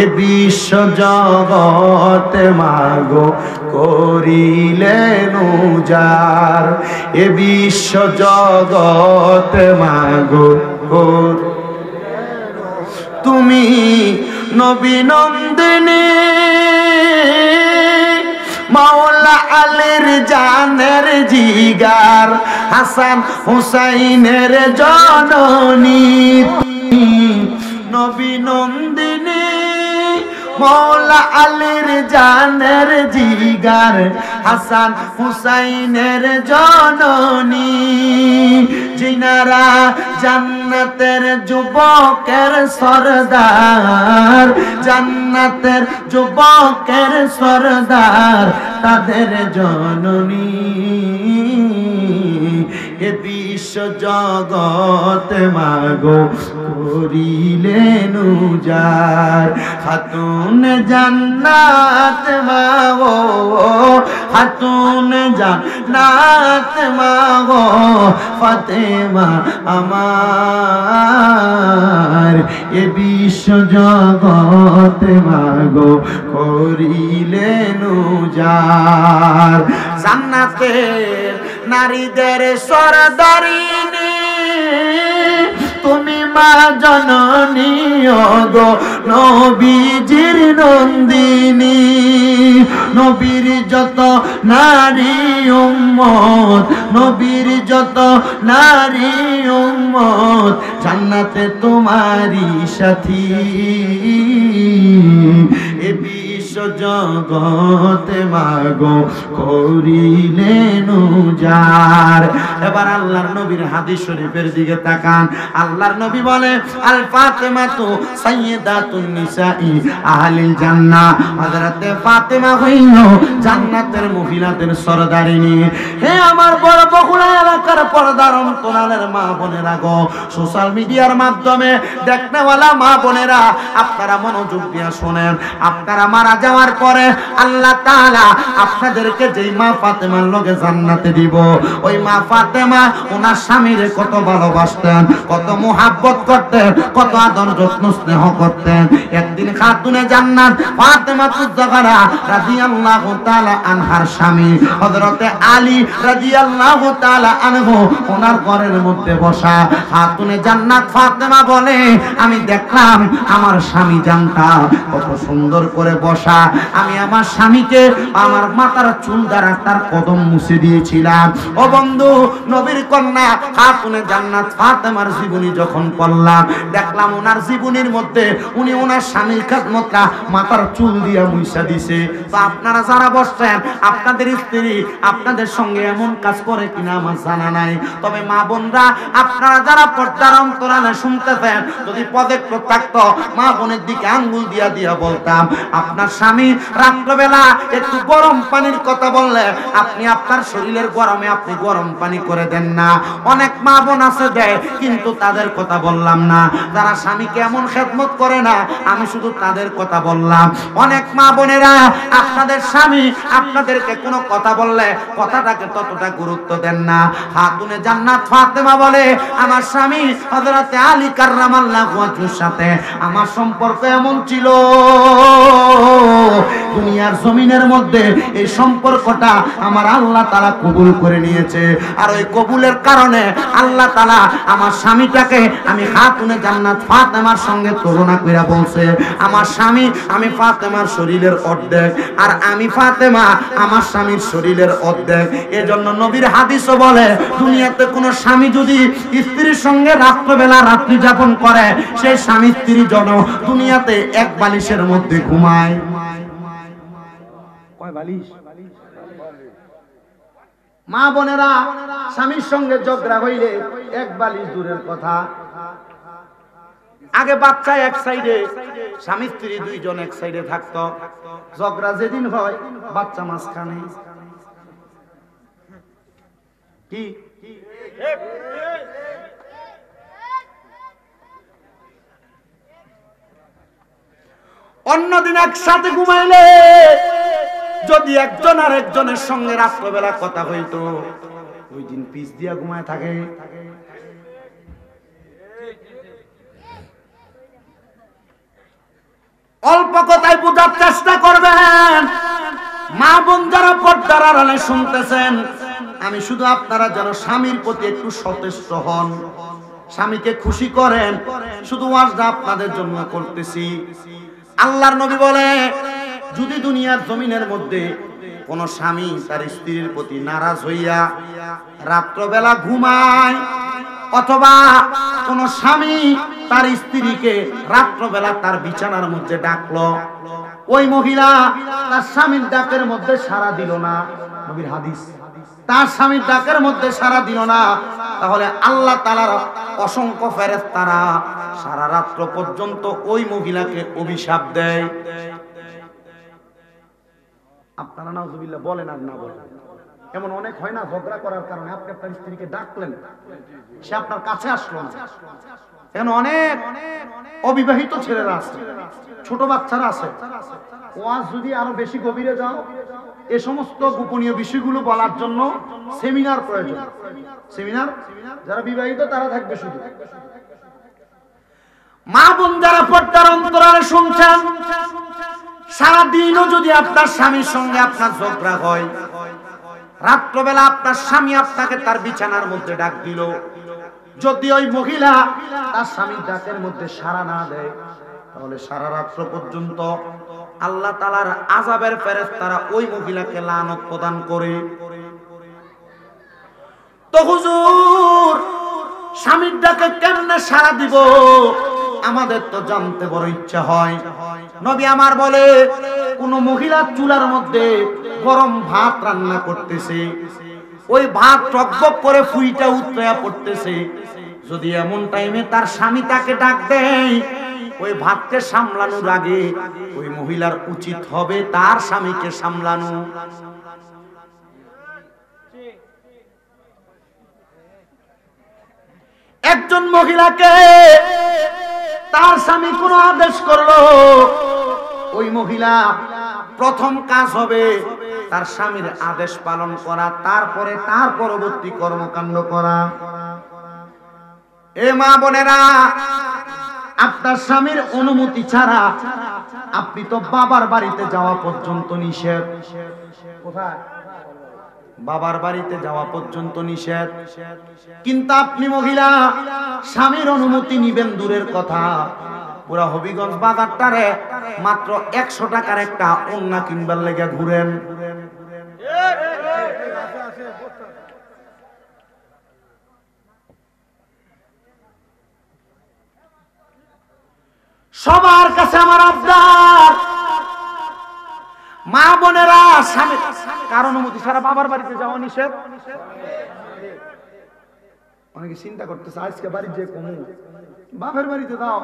এ বিশ্ব জগতে মাগো করিলেন উজার, এ বিশ্ব জগতে মাগো তুমি নবী নন্দিনী, মাওলা আলীর জানের জিগার, হাসান হুসাইনের জননী, নবী নন্দিনী, মাওলা আলীর জানের জিগার, হাসান হুসাইনের জননী, জিনারা জান্নাতের যুবকের সরদার, জান্নাতের যুবকের সরদার, তাদের জননী, এ বিশ্ব জগৎ মাগো করিলেন উজার, খাতুন জান্নাত মাগো, খাতুন জান্নাত মাগো, ফাতেমা আমার, এ বিশ্ব জগৎ মাগো করিলেন উজার। জান্নাতের নারীদের সরদারিনী তুমি মা জননী গো নবীজির নন্দিনী, নবীর যত নারী উম্মত, নবীর যত নারী উম্মত, জান্নাতে তোমারই সাথী, এ বিশ্ব জগতে মাগো করিলেন উজার। এবার আল্লাহর নবীর হাদিস শরীফের দিকে তাকান। আল্লাহর নবী বলে, আল ফাতেমাতু সাইয়্যিদাতুন নিসাই আহলিল জান্নাহ, হযরতে ফাতেমা হইল জান্নাতের মহিলাদের সরদারিনী। হে আমার বড় বগুড়া এলাকার পর্দার অন্তরালের মা বোনেরা গো, সোশ্যাল মিডিয়ার মাধ্যমে দেখনেওয়ালা মা বোনেরা, আপনারা মনোযোগ দিয়ে শুনেন। আপনারা মারা যাওয়ার পরে আল্লাহ তাআলা আপনাদেরকে যেই মা ফাতেমার লগে জান্নাতে দিব, ওই মা ফাতেমা ওনার স্বামীরে কত ভালোবাসতেন, কত মুহাব্বত করতেন, কত আদর যত্ন স্নেহ করতেন। একদিন খাতুনে জান্নাত ফাতেমাতুজ জাহরা রাদিয়াল্লাহু তাআলা আনহার স্বামী হযরতে আলী রাদিয়াল্লাহু তাআলা আনহু ওনার ঘরের মধ্যে বসা। খাতুনে জান্নাত ফাতেমা বলে, আমি দেখলাম আমার স্বামী জানটা কত সুন্দর করে বসা, আমি আমার স্বামীকে আমার মাথার চুল দ্বারা তার কদম মুছে দিয়েছিলাম। ও বন্ধু, নবীর কন্যা খাতুনে জান্নাত ফাতেমার জীবনী যখন পড়লাম, দেখলাম ওনার জীবনীর মধ্যে উনি ওনার স্বামীর খেদমতটা মাথার চুল দিয়ে মুছা দিছে। তো আপনারা যারা বসছেন, আপনাদের স্ত্রী আপনাদের সঙ্গে এমন কাজ করে কিনা আমার জানা নাই, তবে মা বোনরা আপনারা যারা পর্দার অন্তরালে শুনতেছেন, যদি পদক্ষেপ থাকতো মা বোনের দিকে আঙ্গুল দিয়া দিয়া বলতাম, আপনার স্বামী রাত্রবেলা একটু গরম পানির কথা বললে আপনি আপনার শরীরের গরমে আপনি গরম পানি করে দেন না। অনেক মা বোন আছে দেয়, কিন্তু তাদের কথা বললাম না। যারা স্বামীকে এমন খেদমত করে না, আমি শুধু তাদের কথা বললাম। অনেক মা বোনেরা আপনাদের স্বামী আপনাদেরকে কোনো কথা বললে কথাটাকে ততটা গুরুত্ব দেন না। খাতুনে জান্নাত ফাতেমা বলে, আমার স্বামী হযরতে আলী কাররামাল্লাহু ওয়াজহুর সাথে আমার সম্পর্ক এমন ছিল, দুনিয়ার জমিনের মধ্যে এই সম্পর্কটা আমার আল্লাহ তাআলা কবুল করে নিয়েছে। আর ওই কবুলের কারণে আল্লাহ তাআলা আমার স্বামীটাকে আমি খাতুনে জান্নাত ফাতেমার সঙ্গে তুলনা কইরা বলছে, আমার স্বামী আমি ফাতেমার শরীরের অর্ধেক, আর আমি ফাতেমা আমার স্বামীর শরীরের অর্ধেক। এজন্য নবীর হাদিসও বলে, দুনিয়াতে কোনো স্বামী যদি স্ত্রীর সঙ্গে রাত্রবেলা রাত্রি যাপন করে, সেই স্বামী স্ত্রী যেন দুনিয়াতে এক বালিশের মধ্যে ঘুমায়। কয় বালিশ? মা বোনেরা, স্বামীর সঙ্গে ঝগড়া হইলে এক বালিশ দূরের কথা, আগে বাচ্চা এক সাইডে, স্বামী স্ত্রী দুইজন এক সাইডে থাকতো, ঝগড়া যেদিন হয় বাচ্চা মাঝখানে। কি অন্যদিন একসাথে ঘুমাইলে যদি একজন আর একজনের সঙ্গে রাত্রবেলা কথা হইতো, ওই দিন পিছ দিয়া ঘুমায় থাকে। অল্প কথায় বোঝার চেষ্টা করবেন। মা বোন যারা পর্দার আড়ালে শুনতেছেন, আমি শুধু আপনারা যেন স্বামীর প্রতি একটু সচেষ্ট হন, স্বামীকে খুশি করেন। শুধু ওয়াজটা আপনাদের জন্য করতেছি। আল্লাহর নবী বলে, যদি দুনিয়ার জমিনের মধ্যে কোন স্বামী তার স্ত্রীর প্রতি নারাজ হইয়া রাত্রবেলা ঘুমায়, অথবা কোন স্বামী তার স্ত্রীকে রাত্রবেলা তার বিছানার মধ্যে ডাকলো, ওই মহিলা তার স্বামীর ডাকের মধ্যে সাড়া দিল না, নবীর হাদিস, তার স্বামীর ডাকের মধ্যে সাড়া দিল না, তাহলে আল্লাহ তাআলার অসংখ্য ফেরেশতারা সারা রাত্র পর্যন্ত ওই মহিলাকে অভিশাপ দেয়। আপনারা নাউজুবিল্লাহ বলেন আর না বলেন, এমন অনেক হয় না, ঝগড়া করার কারণে আপনি আপনার স্ত্রীকে ডাকলেন, সে আপনার কাছে আসলো না। এখন অনেক অবিবাহিত ছেলেরা আছে, ছোট বাচ্চারা আছে, ওয়াজ যদি আরো বেশি গভীরে যাও, এ সমস্ত গোপনীয় বিষয়গুলো বলার জন্য সেমিনার প্রয়োজন। সেমিনার যারা বিবাহিত তারা থাকবে শুধু। মা বোন যারা পর্দার অন্তরালে শুনছেন, সারাদিনও যদি আপনার স্বামীর সঙ্গে আপনার ঝগড়া হয়, রাত্রবেলা আপনার স্বামী আপনাকে তার বিছানার মধ্যে ডাক দিল, যদি ওই মহিলা তার স্বামীর ডাকের মধ্যে সাড়া না দেয়, তাহলে সারা রাত্র পর্যন্ত আল্লাহ তাআলার আযাবের ফেরেশতারা ওই মহিলাকে লানত প্রদান করে। তো হুজুর, স্বামীর ডাকে কেমনে সাড়া দিব, আমাদের তো জানতে বড় ইচ্ছা হয়। নবী আমার বলে, কোন মহিলা চুলার মধ্যে গরম ভাত রান্না করতেছে, ওই ভাত টকবক করে ফুইটা উতরায়া পড়তেছে, যদি এমন টাইমে তার স্বামী তাকে ডাক দেয়, ওই ভাতকে সামলানোর আগে ওই মহিলার উচিত হবে তার স্বামীকে সামলানো। একজন মহিলাকে তার স্বামী কোন আদেশ করলো, ওই মহিলা প্রথম কাজ হবে তার স্বামীর আদেশ পালন করা, তারপরে তার পরবর্তী কর্মকাণ্ড করা। এ মা বোনেরা, আপনার স্বামীর অনুমতি ছাড়া আপনি তো বাবার বাড়িতে যাওয়া পর্যন্ত নিষেধ। কোথায়? বাবার বাড়িতে যাওয়া পর্যন্ত নিষেধ। কিন্তু আপনি মহিলা স্বামীর অনুমতি নিবেন দূরের কথা, পুরা হবিগঞ্জ বাজারটারে মাত্র 100 টাকার একটা ওড়না কিনবার লেগে ঘুরেন। সবার কাছে আমার আবদার, মা বোনেরা, স্বামী কার অনুমতি ছাড়া বাবার বাড়িতে যাওয়া নিষেধ। অনেকে চিন্তা করতেছে, আজকে বাড়ি যে কমু, বাপের বাড়িতে দাও,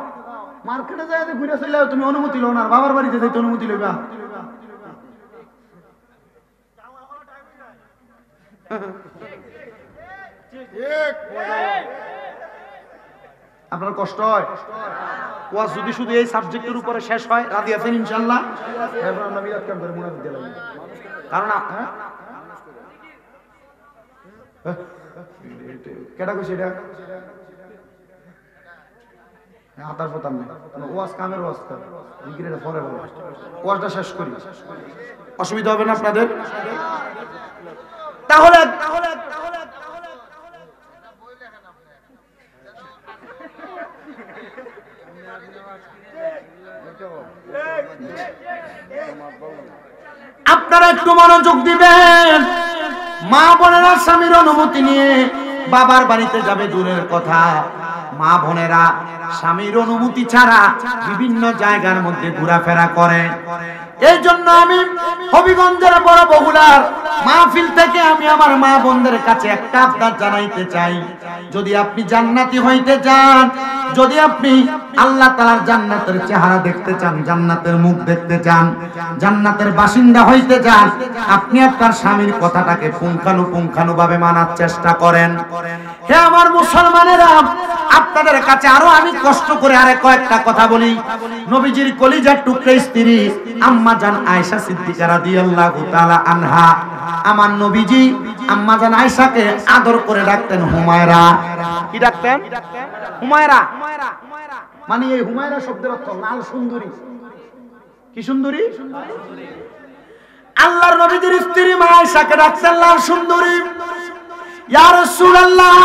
মার্কেটে যাই ঘুরে চলে তুমি অনুমতি লো না, বাবার বাড়িতে যাইতে অনুমতি লইবা। আপনার কষ্ট হয়? ওয়াজ যদি শুধু এই সাবজেক্টের উপরে শেষ হয়, রাজি আছেন ইনশাআল্লাহ? এরপর আমরা মিলাদ কাম করে মুনাফিক দিলাম, কারণ কেডা কইছে এটা? হাতার পতার নেই, ওয়াজ কামের ওয়াজ করে জিকিরের পরে বলে ওয়াজটা শেষ করি, অসুবিধা হবে না আপনাদের? তাহলে আপনারা একটু মনোযোগ দিবেন। মা বোনেরা স্বামীর অনুমতি নিয়ে বাবার বাড়িতে যাবে দূরের কথা, মা বোনেরা স্বামীর অনুমতি ছাড়া বিভিন্ন জায়গার মধ্যে ঘোরাফেরা করে। এই জন্য আমি হবিগঞ্জের বড় বগুড়ার মাহফিল থেকে আমি আমার মা বোনদের কাছে একটা আবদার জানাইতে চাই, যদি আপনি জান্নাতি হইতে চান, যদি আপনি আল্লাহ তাআলার জান্নাতের চেহারা দেখতে চান, জান্নাতের মুখ দেখতে চান, জান্নাতের বাসিন্দা হইতে চান, আপনি আপনার স্বামীর কথাটাকে পুঙ্খানুপুঙ্খানুভাবে মানার চেষ্টা করেন। হে আমার মুসলমানেরা, আপনাদের কাছে আরো আমি কষ্ট করে আরে কয়েকটা কথা বলি। নবীজির কলিজার টুকরা স্ত্রী আম্মা জান আয়েশা সিদ্দিকা রাদিয়াল্লাহু তাআলা আনহা, আমার নবীজি আম্মা জান আয়েশাকে আদর করে ডাকতেন হুমায়রা। কি ডাকতেন? হুমায়রা। মানে এই হুমায়রা শব্দের অর্থ লাল সুন্দরী। কি সুন্দরী? আল্লাহর নবীজির স্ত্রী মা আয়েশাকে ডাকতেন লাল সুন্দরী। ইয়া রাসূলুল্লাহ,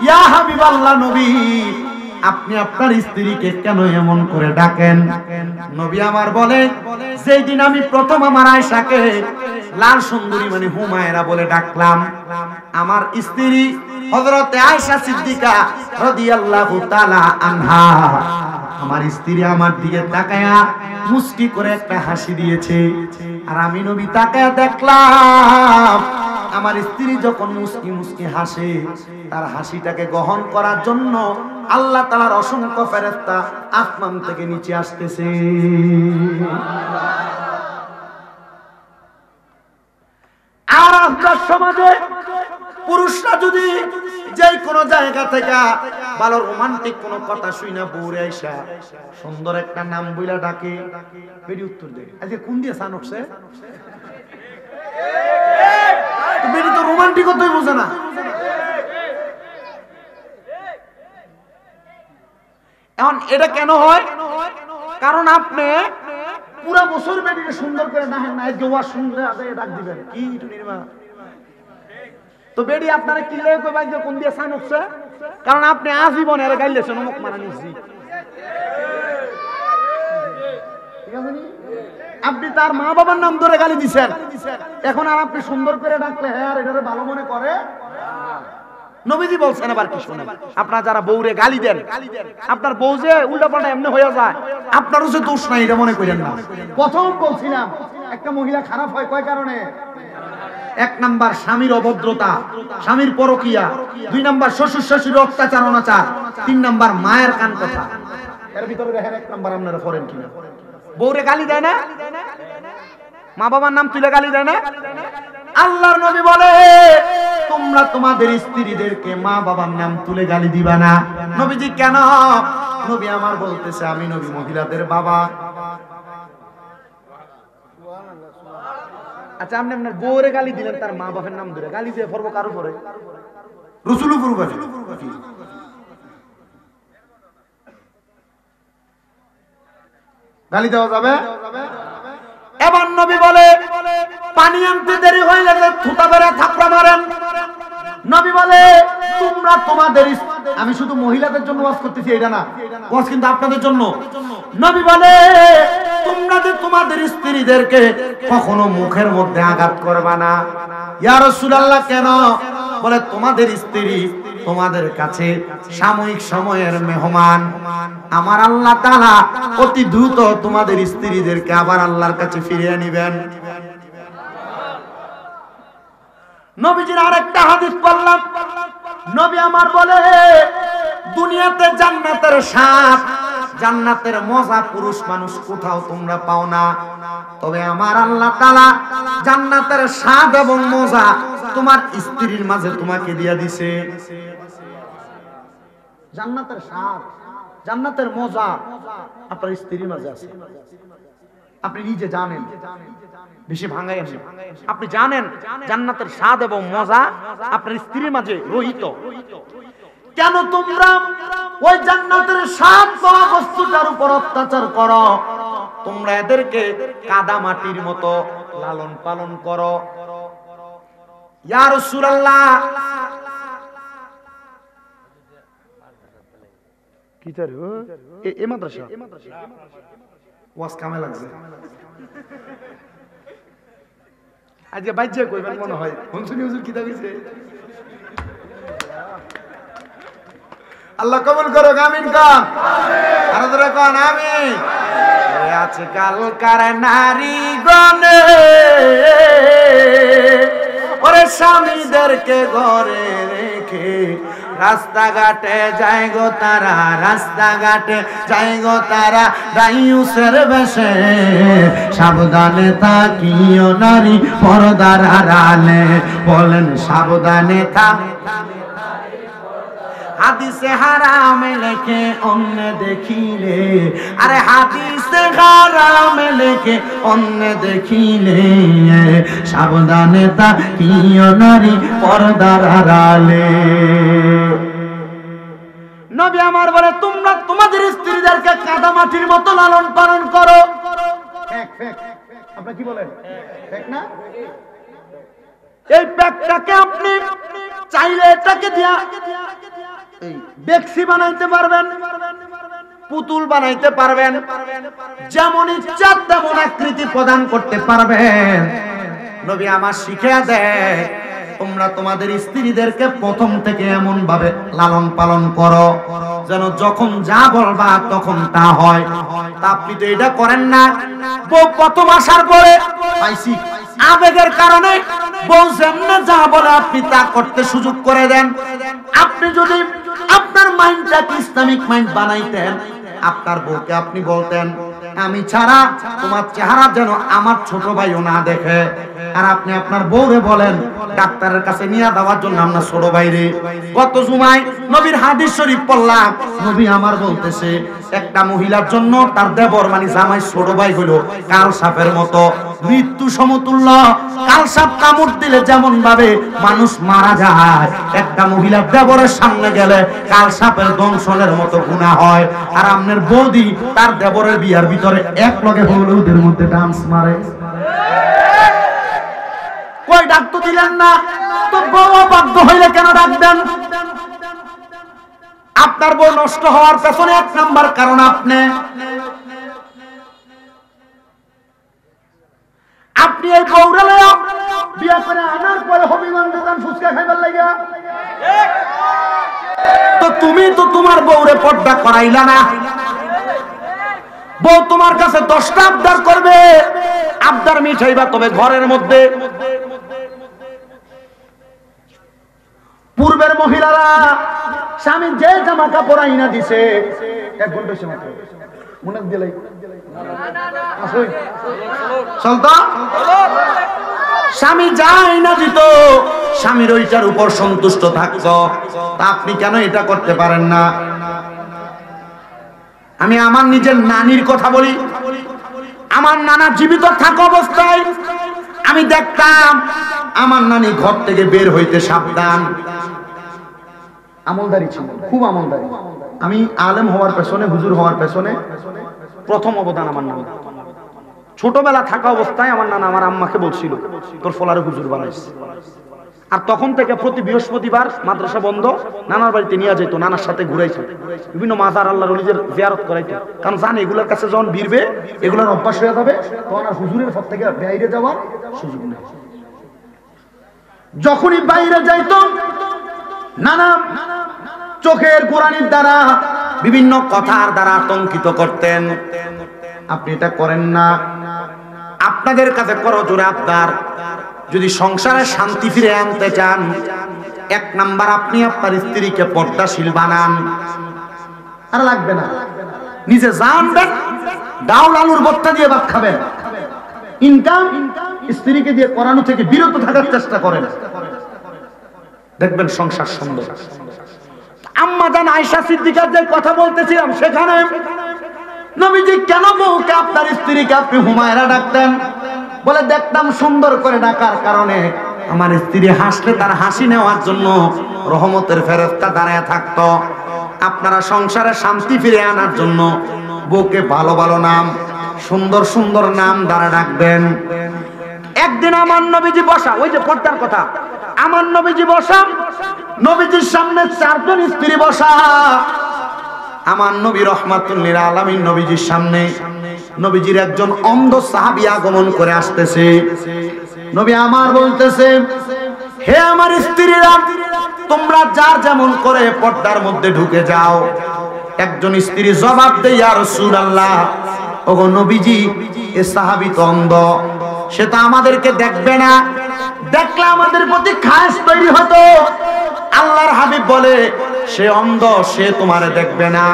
ইয়া হাবিবাল্লাহ, নবী আপনি আপনার স্ত্রীকে কেন এমন করে ডাকেন? নবী আমার বলে, যেই দিন আমি প্রথম আমার আয়েশাকে লাল সুন্দরী মানে হুমায়রা বলে ডাকলাম, আমার স্ত্রী হযরতে আয়েশা সিদ্দিকা রাদিয়াল্লাহু তাআলা আনহা, আমার স্ত্রী আমার দিকে তাকায়া মুস্কি করে একটা হাসি দিয়েছে। আর আমি নবী তাকায়া দেখলাম আমার স্ত্রী যখন মুস্কি মুস্কি হাসে, তার হাসিটাকে গ্রহণ করার জন্য আল্লাহ তাআলার অসংখ্য ফেরেশতা আসমান থেকে নিচে আসতেছে। আর আজকের সমাজে পুরুষরা যদি যে কোনো জায়গা থেকে ভালো রোমান্টিক কোনো কথা শুই না বউরে আইসা সুন্দর একটা নাম বইলা ডাকে, বেরি উত্তর দেয় আজকে কোন দিয়ে সান উঠছে, বেরি তো রোমান্টিকতাই বোঝে না। এখন এটা কেন হয়? কারণ আপনি পুরা বছর বেরিয়ে সুন্দর করে না হয় না গোয়া সুন্দর ডাক দিবেন কি নির্মা তো বেরি আপনারা কিনলে কোন দিয়ে সান উঠছে, কারণ আপনি আজীবন এর গাইলেছেন অমুক মারা নিচ্ছি। আপনি তার মা বাবার নাম ধরে গালি দিচ্ছেন, এখন আর আপনি সুন্দর করে ডাকলে হ্যাঁ আর এটারে ভালো মনে করে। নবীজি বলছেন আবার কি শুনে, আপনারা যারা বউরে গালি দেন, আপনার বউ যে উল্টা পাল্টা এমনি হয়ে যায়, আপনারও যে দোষ নাই এটা মনে করেন না। প্রথম বলছিলাম একটা মহিলা খারাপ হয় কয় কারণে? এক নাম্বার স্বামীর অভদ্রতা, স্বামীর পরকিয়া, দুই নাম্বার শ্বশুর শাশুড়ির অত্যাচার অনাচার, তিন নাম্বার মায়ের কান কথা। এর ভিতরে দেখেন এক নাম্বার আপনারা করেন কিনা? বউরে গালি দেয় না, মা বাবার নাম তুলে গালি দেয় না। আল্লাহর নবী বলে তোমরা তোমাদের স্ত্রীদেরকে মা বাবার নাম তুলে গালি দিবা না। নবীজি কেন? নবী আমার বলতেছে আমি নবী মহিলাদের বাবা। আচ্ছা আপনি আপনার বউরে গালি দিলেন, তার মা বাবার নাম ধরে গালি দিয়ে পড়বো কার উপরে? রাসূল উপরে গালি দেওয়া যাবে? এবার নবী বলে পানি আনতে দেরি হইলে থুতা বেড়া থাপড়া মারেন। নবী বলে তোমরা তোমাদের, আমি শুধু মহিলাদের জন্য ওয়াজ করতেছি এটা না, ওয়াজ কিন্তু আপনাদের জন্য। নবী বলে তোমরা যে তোমাদের স্ত্রীদেরকে কখনো মুখের মধ্যে আঘাত করবা না। ইয়া রাসূলুল্লাহ কেন? বলে তোমাদের স্ত্রী তোমাদের কাছে সাময়িক সময়ের মেহমান, আমার আল্লাহ তাআলা অতি দ্রুত তোমাদের স্ত্রীদেরকে আবার আল্লাহর কাছে ফিরিয়ে নেবেন। নবীজির আরেকটা হাদিস পড়লাম, নবী আমার বলে দুনিয়াতে জান্নাতের স্বাদ, জান্নাতের মজা পুরুষ মানুষ কোথাও তোমরা পাও না, তবে আমার আল্লাহ তাআলা জান্নাতের স্বাদ এবং মজা তোমার স্ত্রীর মাঝে তোমাকে দিয়া দিছে। জান্নাতের স্বাদ, জান্নাতের মজা আপনার স্ত্রীর মাঝে আছে। আপনি নিজে জানেন, বেশি ভাঙাই আছে, আপনি জানেন জান্নাতের স্বাদ এবং মজা আপনার স্ত্রীর মাঝে রহিত। কেন তোমরা ওই জান্নাতের স্বাদ পাওয়া বস্তুটার উপর অত্যাচার করো? তোমরা এদেরকে কাদা মাটির মতো লালন পালন করো। ইয়া রাসূলুল্লাহ, কি চারু এ মাদ্রাসা ওয়াজ কামে লাগছে আজকে বাইজে কইবেন মনে হয় হুনসুনি হুজুর কি দাবিছে। আল্লাহ কবুল করো, আমিন কন, আমিন। আর ধরে কন আমিন। আজকালকার নারী গণে ওরে স্বামীদেরকে ঘরে রেখে রাস্তাঘাটে যায় গো তারা, রাস্তাঘাটে যায় গো তারা দায়ুসের বেশে। সাবধানে থাকিও নারী পর্দার আড়ালে, বলেন সাবধানে থাক। হাদিসে হারামে লেখে অন্য দেখিলে, আরে হাদিসে হারামে লেখে অন্য দেখিলে, সাবধানে থাকিও নারী পর্দার আড়ালে। নবী আমার বলে তোমরা তোমাদের স্ত্রীদেরকে কাদা মাটির মতো লালন পালন করো। আপনারা কি বলেন? ঠিক না? এই প্যাকটাকে আপনি চাইলে এটাকে দিয়া বেক্সি বানাইতে পারবেন, পুতুল বানাইতে পারবেন, যেমন ইচ্ছা তেমন আকৃতি প্রদান করতে পারবেন। নবী আমার শিখিয়ে দেয় তোমরা তোমাদের স্ত্রীদেরকে প্রথম থেকে এমন ভাবে লালন পালন করো যেন যখন যা বলবা তখন তা হয়। তা আপনি তো এটা করেন না। বউ প্রথম আসার পরে পাইছি আবেগের কারণে বউ যেমনে যা বলে আপনি তা করতে সুযোগ করে দেন। আপনি যদি আপনার মাইন্ডটাকে ইসলামিক মাইন্ড বানাইতেন, আপনার বউকে আপনি বলতেন আমি ছাড়া তোমার চেহারা যেন আমার ছোট ভাইও না দেখে, আর আপনি আপনার বউরে বলেন ডাক্তারের কাছে নিয়ে দেওয়ার জন্য আপনার ছোট ভাইরে। গত জুমায় নবীর হাদিস শরীফ পড়লাম, নবী আমার বলতেছে একটা মহিলার জন্য তার দেবর মানে জামাই ছোট ভাই হলো কাল সাপের মতো, মৃত্যু সমতুল্য। কাল সাপ কামড় দিলে যেমন ভাবে মানুষ মারা যায়, একটা মহিলার দেবরের সামনে গেলে কাল সাপের দংশনের মতো গুনাহ হয়। আর আপনার বৌদি তার দেবরের বিয়ার ভিতরে এক লগে হলুদের মধ্যে ডান্স মারে। কই ডাক তো দিলেন না, তো বউ বাধ্য হইলে কেন ডাকবেন? আপনার বউ নষ্ট হওয়ার পেছনে এক নাম্বার কারণ আপনি এই বউরে বিয়া করে আনার পরে হবিগঞ্জে যান ফুচকা খাইবার লাগিয়া। তো তুমি তো তোমার বউরে পর্দা করাইলা না। বউ তোমার কাছে 10টা আবদার করবে, আবদার মিটাইবা তবে ঘরের মধ্যে। পূর্বের মহিলারা স্বামী যে জামা কাপড় আইনা দিছে 1 ঘন্টা সময় মনে দিলাই চলতো, স্বামী যা আইনা দিত স্বামীর ওইটার উপর সন্তুষ্ট থাকতো। তা আপনি কেন এটা করতে পারেন না? আমি আমার নিজের নানির কথা বলি। আমার নানা জীবিত থাকা অবস্থায় আমি দেখতাম আমার নানি ঘর থেকে বের হইতে সাবধান। আমলদারি ছিল, খুব আমলদারি। আমি আলেম হওয়ার পেছনে, হুজুর হওয়ার পেছনে প্রথম অবদান আমার নানা। ছোটবেলা থাকা অবস্থায় আমার নানা আমার আম্মাকে বলছিল তোর ফলারে হুজুর বানাইস। আর তখন থেকে প্রতি বৃহস্পতিবার মাদ্রাসা বন্ধ, নানার বাড়িতে নিয়ে যেত, নানার সাথে ঘুরাইছে, বিভিন্ন মাজার আল্লাহর ওলিদের জিয়ারত করাইতো। কারণ জানে এগুলোর কাছে যখন ভিড়বে এগুলোর অভ্যাস হয়ে যাবে, তখন আর হুজুরের পথ থেকে বাইরে যাওয়ার সুযোগ নেই। যখনই বাইরে যাইতো নানা চোখের গোরানির দ্বারা বিভিন্ন কথার দ্বারা আতঙ্কিত করতেন। আপনি এটা করেন না। আপনাদের কাছে করো জোরে আবদার, যদি সংসারে শান্তি ফিরে আনতে চান, 1 নাম্বার আপনি আপনার স্ত্রীকে পর্দাশীল বানান। আর লাগবে না, নিজে জানবেন ডাউল আলুর ভর্তা দিয়ে ভাত খাবেন, ইনকাম স্ত্রীকে দিয়ে করানো থেকে বিরত থাকার চেষ্টা করেন, দেখবেন সংসার সুন্দর। আম্মা জান আয়েশা সিদ্দিকার যে কথা বলতেছিলাম, সেখানে নবীজি কেন বউকে আপনার স্ত্রীকে আপনি হুমায়রা ডাকতেন? বলে দেখতাম সুন্দর করে ডাকার কারণে আমার স্ত্রী হাসলে তার হাসি নেওয়ার জন্য রহমতের ফেরেশতা দাঁড়ায় থাকতো। আপনারা সংসারে শান্তি ফিরে আনার জন্য বউকে ভালো ভালো নাম, সুন্দর সুন্দর নাম দ্বারা ডাকবেন। একদিন আমার নবীজি বসা, ওই যে পর্দার কথা, আমার নবীজি বসা, নবীজির সামনে 4 জন স্ত্রী বসা। আমার নবী রাহমাতুল লিল আলামিন নবীজির সামনে, নবীজির একজন অন্ধ সাহাবী আগমন করে আসতেছে। নবী আমার বলতেছে, হে আমার স্ত্রীরা, তোমরা যার যেমন করে পর্দার মধ্যে ঢুকে যাও। একজন স্ত্রী জবাব দেয়, ইয়া রাসূলুল্লাহ, ওগো নবীজি, এ সাহাবী তো অন্ধ, সে তো আমাদেরকে দেখবে না, দেখলে আমাদের প্রতি খাস তৈরি হতো। আল্লাহর হাবিব বলে, সে অন্ধ, সে তোমারে দেখবে না,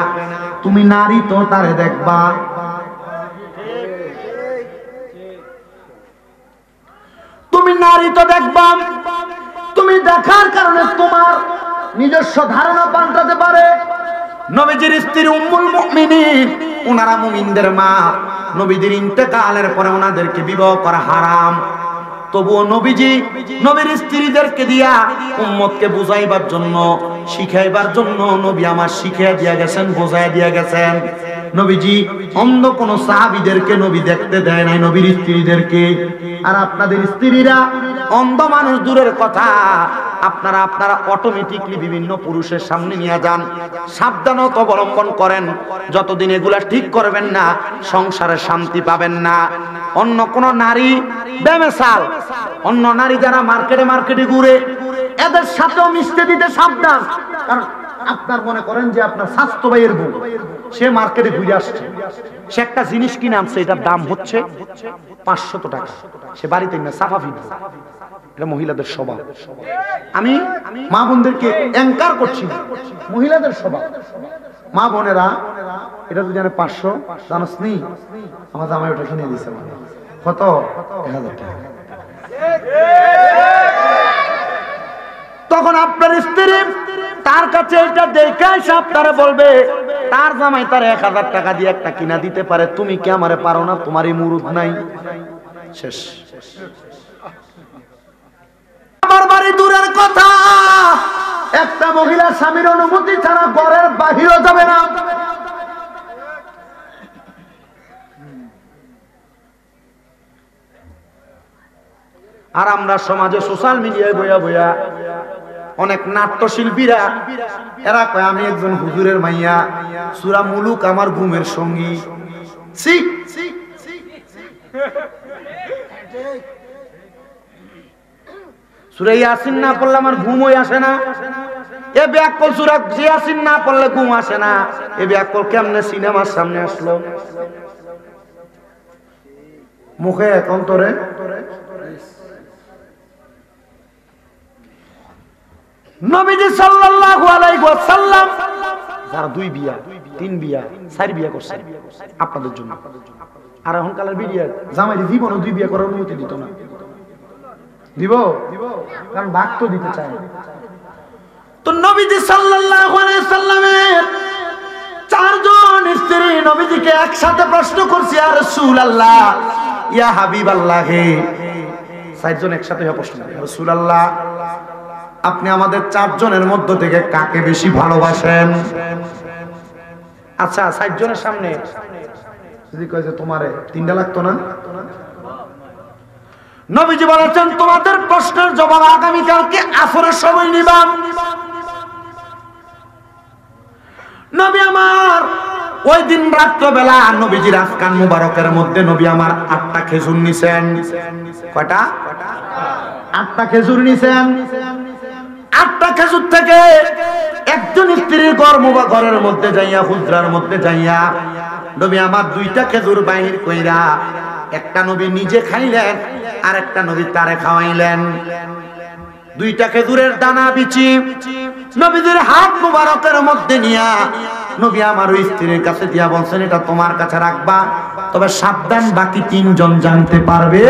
তুমি নারী তো তারে দেখবা। তুমি নারী তো দেখবা, তুমি দেখার কারণে তোমার নিজস্ব ধারণা পাল্টাতে পারে। নবীজির স্ত্রী উম্মুল মুমিনিন, ওনারা মুমিনদের মা। নবীদের ইন্তেকালের পরে ওনাদেরকে বিবাহ করা হারাম। তবুও নবীজি নবীর স্ত্রীদেরকে দিয়া উম্মতকে বুঝাইবার জন্য, শিখাইবার জন্য নবী আমার শিখিয়ে দিয়া গেছেন, বোঝাই দিয়া গেছেন। নবীজি অন্ধ কোন সাহাবীদেরকে নবী দেখতে দেয় নাই, নবীর স্ত্রীদেরকে। আর আপনাদের স্ত্রীরা অন্ধ মানুষ দূরের কথা, আপনারা অটোমেটিকলি বিভিন্ন পুরুষের সামনে নিয়ে যান। সাবধানতা অবলম্বন করেন, যতদিন এগুলা ঠিক করবেন না সংসারে শান্তি পাবেন না। অন্য কোন নারী বেমেসাল, অন্য নারী যারা মার্কেটে ঘুরে, এদের সাথেও মিশতে দিতে সাবধান। কারণ আপনার মনে করেন যে আপনার স্বাস্থ্য ভাইয়ের বউ, সে মার্কেটে ঘুরে আসছে, সে একটা জিনিস কিনে আনছে, এটার দাম হচ্ছে 500 টাকা, সে বাড়িতে না সাফা ফিরবে। এটা মহিলাদের স্বভাব। আমি মা বোনদেরকে এনকার করছি, মহিলাদের স্বভাব। মা বোনেরা, এটা যদি জানে 500, জানোস নি আমার জামাই ওটা কিনে দিয়েছে, কত? 1000 টাকা। তখন আপনার স্ত্রী তার কাছে এটা দেখে এসে আপনারা বলবে, তার জামাই তার 1000 টাকা দিয়ে একটা কিনা দিতে পারে, তুমি কি আমারে পারো না? তোমার এই মুরুদ নাই। শেষ। আমার বাড়ি দূরের কথা, একটা মহিলা স্বামীর অনুমতি ছাড়া ঘরের বাহিরে যাবে না। আর আমরা সমাজে সোশ্যাল মিডিয়ায় বইয়া বইয়া অনেক নাট্যশিল্পীরা, এরা কয় আমি একজন হুজুরের মাইয়া, সূরা মুলুক আমার ঘুমের সঙ্গী। সূরা ইয়াসিন না পড়লে আমার ঘুমই আসে না। এ ব্যাকল সূরা ইয়াসিন না পড়লে ঘুম আসে না। এ ব্যাকল কেমনে সিনেমার সামনে আসলো? মুখে অন্তরে নবীজি সাল্লাল্লাহু আলাইহি ওয়াসাল্লাম যারা 2 বিয়া 3 বিয়া 4 বিয়া করছে আপনাদের জন্য, আর এখনকালের বিয়া জামাইরে জীবনও 2 বিয়া করার অনুমতি দিত না। দিব? কারণ ভাগ তো দিতে চায়। তো নবীজি সাল্লাল্লাহু আলাইহি সাল্লামের 4 জন স্ত্রী নবীজিকে একসাথে প্রশ্ন করছে, ইয়া রাসূলুল্লাহ, ইয়া হাবিবাল্লাহ, 4 জন একসাথে প্রশ্ন করে, ইয়া রাসূলুল্লাহ, আপনি আমাদের 4 জনের মধ্য থেকে কাকে বেশি ভালোবাসেন? আচ্ছা, 4 জনের সামনে যদি কয় যে তোমারে 3টা লাগতো না? নবীজি বলেছেন, তোমাদের প্রশ্নের জবাব আগামী কালকে আসরের সময় নিবা। নবী আমার ওই দিন রাত্রবেলা নবীজির আজকান মুবারকের মধ্যে নবী আমার 8টা খেজুর নিছেন। কয়টা? 8টা খেজুর নিছেন। 8টা খেজুর থেকে একজন স্ত্রীর ঘরের মধ্যে যাইয়া, হুজরার মধ্যে যাইয়া নবী আমার 2টা খেজুর বাহির কইরা, একটা নবী নিজে খাইলেন আর একটা নবী তারে খাওয়াইলেন। 2টা খেজুরের দানা বিচি নবীদের হাত মুবারকের মধ্যে নিয়া নবী আমার ওই স্ত্রীর কাছে দিয়া বলছেন, এটা তোমার কাছে রাখবা, তবে সাবধান, বাকি 3 জন জানতে পারবে।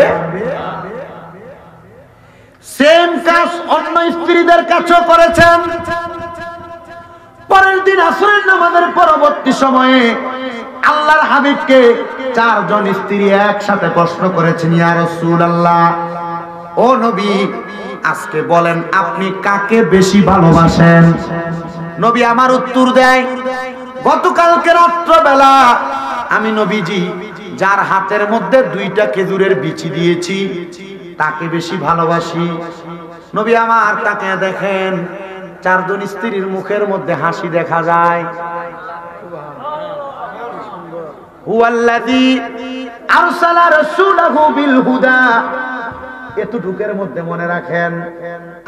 সেম কাজ অন্য স্ত্রীদের কাছেও করেছেন। পরের দিন আসরের নামাজের পরবর্তী সময়ে আল্লাহর হাবিবকে 4 জন স্ত্রী একসাথে প্রশ্ন করেছেন, ইয়া রাসূলুল্লাহ, ও নবী, আজকে বলেন আপনি কাকে বেশি ভালোবাসেন? নবী আমার উত্তর দেয়, গতকালকে রাত্রবেলা আমি নবীজি যার হাতের মধ্যে 2টা খেজুরের বিচি দিয়েছি তাকে বেশি ভালোবাসি। নবী আমার তাকে দেখেন 4 জন স্ত্রীর মুখের মধ্যে হাসি দেখা যায়। হুয়াল্লাযী আরসালা রাসূলাহু বিল হুদা, এতটুকের মধ্যে মনে রাখেন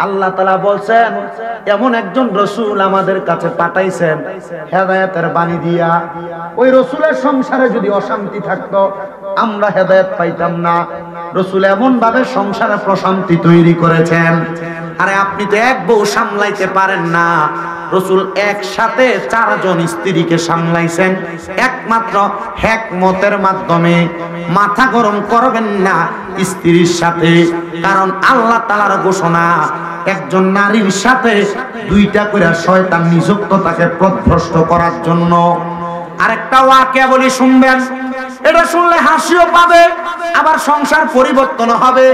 আল্লাহ তাআলা বলছেন এমন একজন রাসূল আমাদের কাছে পাঠাইছেন হেদায়েতের বাণী দিয়া। ওই রাসূলের সংসারে যদি অশান্তি থাকতো আমরা হেদায়েত পাইতাম না। রাসূল এমন ভাবে সংসারে প্রশান্তি তৈরি করেছেন। আরে আপনি তো এক বউ সামলাইতে পারেন না, রাসূল একসাথে 4 জন স্ত্রীকে সামলাইছেন একমাত্র হিকমতের মাধ্যমে। মাথা গরম করবেন না স্ত্রীর সাথে, কারণ আল্লাহ তাআলার ঘোষণা একজন নারীর সাথে 2টা করে শয়তান নিযুক্ত তাকে পথভ্রষ্ট করার জন্য। আরেকটা ওয়াকিয়া বলি শুনবেন, এটা শুনলে হাসিও পাবে আবার সংসার পরিবর্তন হবে।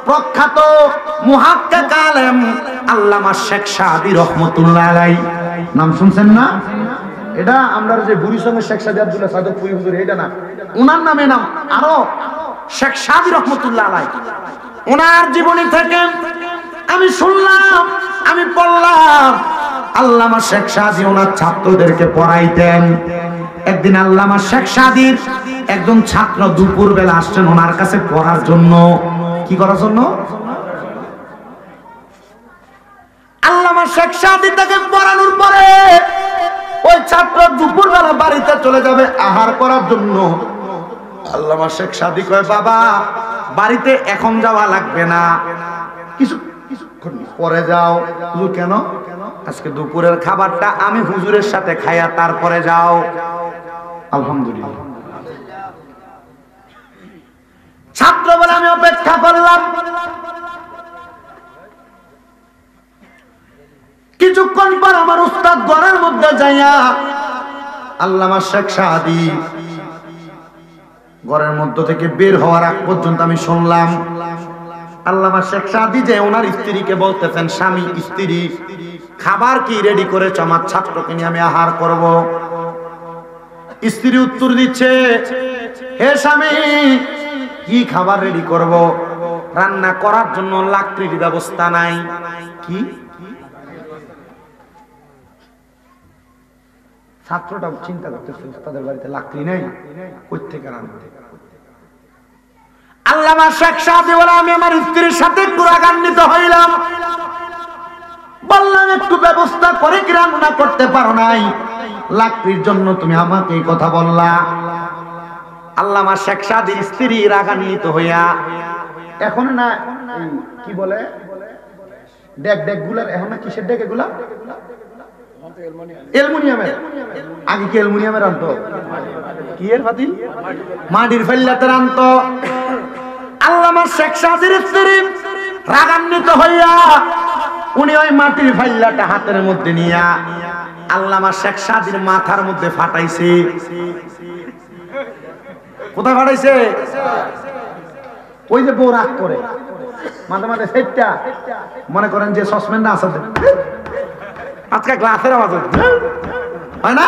প্রখ্যাত মুহাক্কিক আলেম আল্লামা শেখ সাদী রহমাতুল্লাহ আলাইহি, নাম শুনছেন না? এটা আমরা যে বুড়ি সঙ্গে শেখ সাদী আব্দুল্লাহ সাদতপুরি হুজুর, এটা না, ওনার নামে নাম আরো শেখ সাদী রহমাতুল্লাহ আলাইহি। ওনার জীবনী থেকে আমি শুনলাম, আমি পড়লাম। আল্লামা শেখ সাদী ওনার ছাত্রদেরকে পড়াইতেন। একদিন আল্লামা শেখ সাদীর একজন ছাত্র দুপুর বেলা আসছেন ওনার কাছে পড়ার জন্য। কি করার জন্য? আল্লামা শেখ সাদী তাকে পড়ানোর পরে ওই ছাত্র দুপুর বেলা বাড়িতে চলে যাবে আহার করার জন্য। আল্লামা শেখ সাদী কয়, বাবা বাড়িতে এখন যাওয়া লাগবে না, কিছুক্ষণ পরে যাও। হুজুর কেন? আজকে দুপুরের খাবারটা আমি হুজুরের সাথে খাইয়া তারপরে যাও। আলহামদুলিল্লাহ। ছাত্র বলে আমি অপেক্ষা করলাম। কিছুক্ষণ পর আমার উস্তাদ ঘরের মধ্যে যাইয়া আল্লামা শেখ সাদী ঘরের মধ্য থেকে বের হওয়ার আগ পর্যন্ত আমি শুনলাম আল্লামা শেখ সাদী যে ওনার স্ত্রীকে বলতেছেন, স্বামী স্ত্রী খাবার কি রেডি করেছ? আমার ছাত্রকে নিয়ে আমি আহার করব। স্ত্রী উত্তর দিচ্ছে, হে স্বামী কি খাবার রেডি করব? রান্না করার জন্য লাকড়ির ব্যবস্থা নাই। কি? ছাত্রটা চিন্তা করতেছে তাদের বাড়িতে লাকড়ি নেই, কই থেকে রান্না? আল্লামা শেখ সাদী বলে আমি আমার স্ত্রীর সাথে কুরাগান্বিত হইলাম, বললাম একটু ব্যবস্থা করে কি রান্না করতে পারো নাই? লাকড়ির জন্য তুমি আমাকে এই কথা বললা। আল্লামা শেখ সাদীর স্ত্রী রাগান্বিত হইয়া, এখন না কি বলে ডেক ডেক গুলার, এখন না কিসের ডেক এগুলা? অ্যালুমিনিয়ামের। আগে কি অ্যালুমিনিয়ামের আনতো? কি এর পাতিল? মাটির ফাইল্লাতে আনতো। আল্লামা শেখ সাদীর স্ত্রী রাগান্বিত হইয়া উনি ওই মাটির ফাইল্লাটা হাতের মধ্যে নিয়া আল্লামা শেখ সাদীর মাথার মধ্যে ফাটাইছে। কোথায় ফাটাইছে? ওই যে বউ রাগ করে মাঝে মাঝে সেটটা মনে করেন যে সসপেন না আছে আজকে গ্লাসের আওয়াজ হয় না,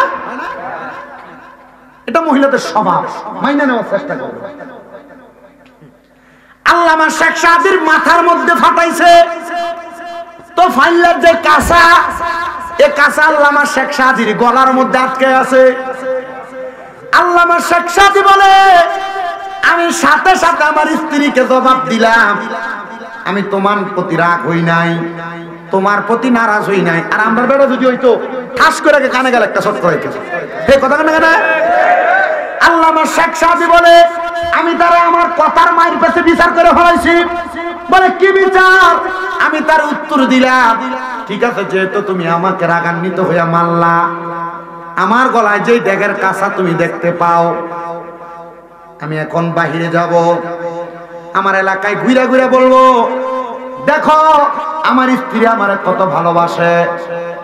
এটা মহিলাদের স্বভাব, মাইনে নেওয়ার চেষ্টা করবে। আল্লামা শেখ সাদীর মাথার মধ্যে ফাটাইছে তো ফাইলার যে কাঁচা, এ কাঁচা আল্লামা শেখ সাদীর গলার মধ্যে আটকে আছে। আল্লামা শেখ সাদী বলে আমি সাথে সাথে আমার স্ত্রীকে জবাব দিলাম, আমি তোমার প্রতি রাগ হই নাই, তোমার প্রতি নারাজ হই নাই। আর আমার বেড়া যদি হইতো ঠাস করে কানে গেল একটা শট করে এই কথা কেন কেন? আল্লামা শেখ সাদী বলে আমি তারা আমার কথার মায়ের কাছে বিচার করে হয়েছি। বলে কি বিচার? আমি তার উত্তর দিলাম, ঠিক আছে যেহেতু তুমি আমাকে রাগান্বিত হইয়া মারলা, আমার গলায় যেই ডেগের কাঁচা তুমি দেখতে পাও, আমি এখন বাহিরে যাব, আমার এলাকায় ঘুরে ঘুরে বলবো দেখো আমার স্ত্রী আমারে কত ভালোবাসে,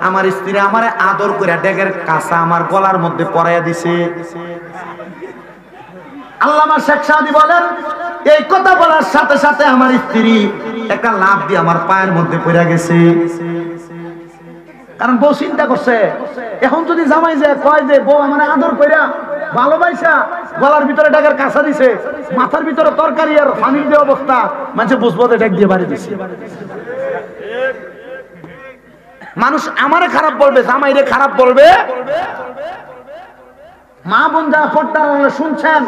আমার স্ত্রী আমারে আদর করে ডেগের কাঁচা আমার গলার মধ্যে পরাইয়া দিছে। আল্লামা শেখ সাদী বলেন এই কথা বলার সাথে সাথে আমার স্ত্রী একটা লাফ দিয়ে আমার পায়ের মধ্যে পড়ে গেছে। কারণ বউ চিন্তা করছে, এখন যদি জামাই যায় কয় যে বউ আমার আদর কইরা ভালোবাসা গলার ভিতরে ডাকার কাঁচা দিছে, মাথার ভিতরে তরকারি আর পানির যে অবস্থা, মানে বুঝবো ডাক দিয়ে বাড়ি দিছে। মানুষ আমারে খারাপ বলবে, জামাইরে খারাপ বলবে। মা বোন যারা পর্দার আড়ালে শুনছেন,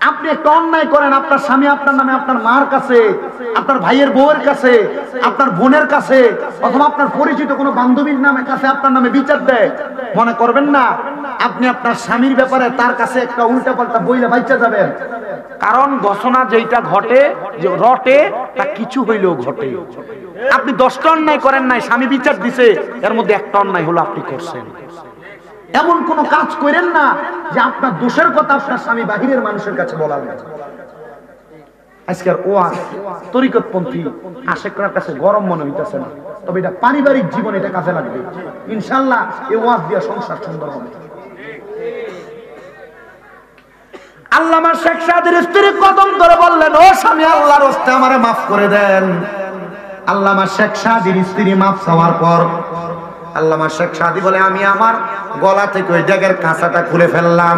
আপনি একটা অন্যায় করেন, আপনার স্বামী আপনার নামে আপনার মার কাছে, আপনার ভাইয়ের বউয়ের কাছে, আপনার বোনের কাছে, অথবা আপনার পরিচিত কোনো বান্ধবীর নামে কাছে আপনার নামে বিচার দেয়, মনে করবেন না আপনি আপনার স্বামীর ব্যাপারে তার কাছে একটা উল্টা পাল্টা বইলে বাইচা যাবেন। কারণ ঘটনা যেটা ঘটে রটে তা কিছু হইলেও ঘটে। আপনি 10টা অন্যায় করেন নাই, স্বামী বিচার দিছে, এর মধ্যে একটা অন্যায় হলো আপনি করছেন। এমন কোন কাজ করেন না যে আপনার দোষের কথা আপনার স্বামী বাহিরের মানুষের কাছে বলার না। আজকের ওয়াজ তরিকতপন্থী আশেকরার কাছে গরম মনে হইতেছে না, তবে এটা পারিবারিক জীবন, এটা কাজে লাগবে ইনশাআল্লাহ। এই ওয়াজ দিয়ে সংসার সুন্দর হবে। আল্লামা শেখ সাদির স্ত্রী কদম ধরে বললেন, ও স্বামী, আল্লাহর রাস্তায় আমারে মাফ করে দেন। আল্লামা শেখ সাদির স্ত্রী মাফ চাওয়ার পর আল্লামা শেখ সাদি বলে, আমি আমার গলা থেকে ওই ড্যাগের কাঁচাটা খুলে ফেললাম,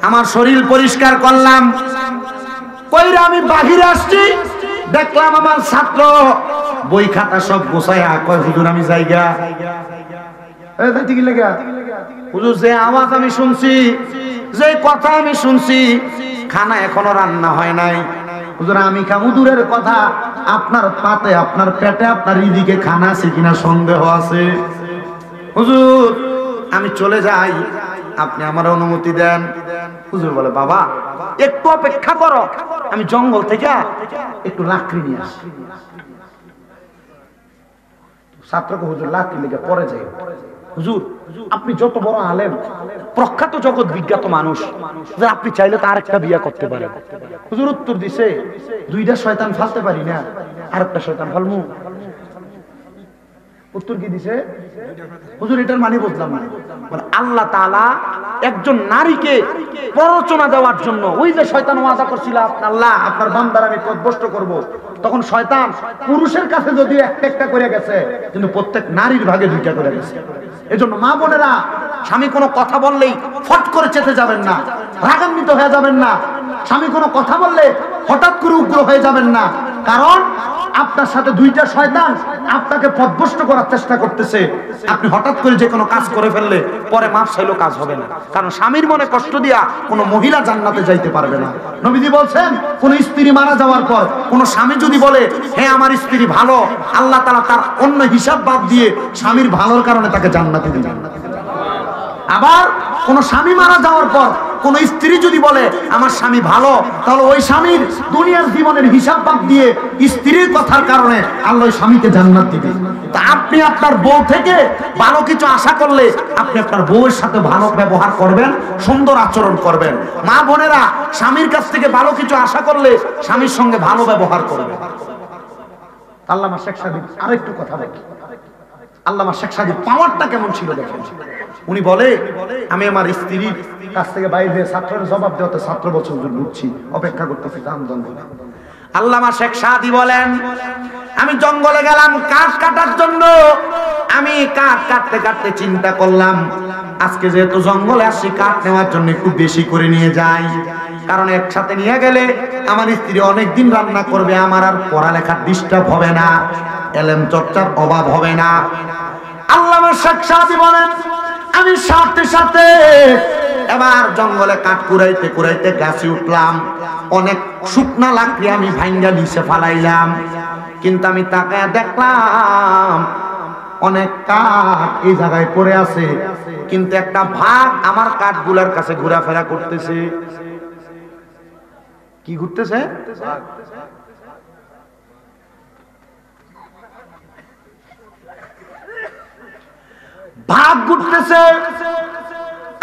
আমার শরীর পরিষ্কার করলাম, কইরা আমি বাহিরে আসছি, দেখলাম আমার ছাত্র বই খাতা সব গোছায়া কয়, হুজুর আমি যাইগা। ঠিক লাগা হুজুর, যে আওয়াজ আমি শুনছি, যে কথা আমি শুনছি, খানা এখনো রান্না হয় নাই। হুজুর আমি খামু দূরের কথা, আপনার পাতে আপনার পেটে আপনার এদিকে খানা আছে কিনা সন্দেহ আছে। হুজুর আমি চলে যাই, আপনি আমার অনুমতি দেন। হুজুর বলে, বাবা একটু অপেক্ষা করো, আমি জঙ্গল থেকে একটু লাকড়ি নিয়ে আসি। ছাত্রকে হুজুর লাকড়ি লেগে পরে যাই। হুজুর আপনি যত বড় আলেম, প্রখ্যাত জগৎ বিখ্যাত মানুষ, আপনি চাইলে তো আরেকটা বিয়ে করতে পারেন। হুজুর উত্তর দিছে, 2টা শয়তান ফালতে পারি না, আরেকটা শয়তান ফালমু। উত্তর কি দিছে? হুজুর এটার মানে বুঝলাম না। মানে আল্লাহ তাআলা একজন নারীকে প্ররোচনা দেওয়ার জন্য, ওই যে শয়তান ওয়াদা করছিল আল্লাহ আপনার বান্দার আমি পথভ্রষ্ট করব, তখন শয়তান পুরুষের কাছে যদিও একটা করে গেছে, কিন্তু প্রত্যেক নারীর ভাগে 2টা করে গেছে। এজন্য মা বোনেরা, স্বামী কোনো কথা বললেই ফট করে চেতে যাবেন না, রাগান্বিত হয়ে যাবেন না। স্বামী কোনো কথা বললে হঠাৎ করে উগ্র হয়ে যাবেন না, কারণ আপনার সাথে 2টা শয়তান আপনাকে পথভ্রষ্ট করার চেষ্টা করতেছে। আপনি হঠাৎ করে যে কোনো কাজ করে ফেললে পরে মাফ চাইলেও কাজ হবে না, কারণ স্বামীর মনে কষ্ট দিয়া কোনো মহিলা জান্নাতে যাইতে পারবে না। নবীজি বলছেন, কোন স্ত্রী মারা যাওয়ার পর কোন স্বামী যদি বলে, হ্যাঁ আমার স্ত্রী ভালো, আল্লাহ তাআলা তার অন্য হিসাব বাদ দিয়ে স্বামীর ভালোর কারণে তাকে জান্নাতে দিবেন। আবার কোন স্বামী মারা যাওয়ার পর কোন স্ত্রী যদি বলে আমার স্বামী ভালো, তাহলে ওই স্বামীর দুনিয়ার জীবনের হিসাব বাদ দিয়ে স্ত্রীর কথার কারণে আল্লাহ ওই স্বামীকে জান্নাত দিবেন। তা আপনি আপনার বউ থেকে ভালো কিছু আশা করলে আপনি আপনার বউয়ের সাথে ভালো ব্যবহার করবেন, সুন্দর আচরণ করবেন। মা বোনেরা, স্বামীর কাছ থেকে ভালো কিছু আশা করলে স্বামীর সঙ্গে ভালো ব্যবহার করবেন। আল্লামা শেখ সাদি আরেকটু কথা বলি। আল্লামা শেখ সাদির পাওয়ারটা কেমন ছিল দেখেন। উনি বলে, আমি আমার স্ত্রীর কাছ থেকে বাইরে ছাত্রের জবাব দেওয়াতে ছাত্র বছর ঘুরছি, অপেক্ষা করতেছি জঙ্গলে। আল্লামা শেখ সাদি বলেন, আমি জঙ্গলে গেলাম কাঠ কাটার জন্য। আমি কাঠ কাটতে কাটতে চিন্তা করলাম, আজকে যেহেতু জঙ্গলে আসছি, কাঠ নেওয়ার জন্য একটু বেশি করে নিয়ে যাই, কারণ একসাথে নিয়ে গেলে আমার স্ত্রী অনেকদিন রান্না করবে, আমার আর পড়ালেখার ডিস্টার্ব হবে না, এলেম চর্চার অভাব হবে না। আল্লামা শেখ সাদি বলেন, আমি সাথে সাথে এবার জঙ্গলে কাঠ কুড়াইতে কুড়াইতে গাছে উঠলাম। অনেক শুকনা লাকড়ি আমি ভাঙ্গা নিচে ফালাইলাম, কিন্তু আমি তাকায় দেখলাম অনেক কাঠ এই জায়গায় পড়ে আছে, কিন্তু একটা ভাগ আমার কাঠগুলার কাছে ঘোরাফেরা করতেছে। কি ঘুরতেছে? ভাগ ঘুরতেছে।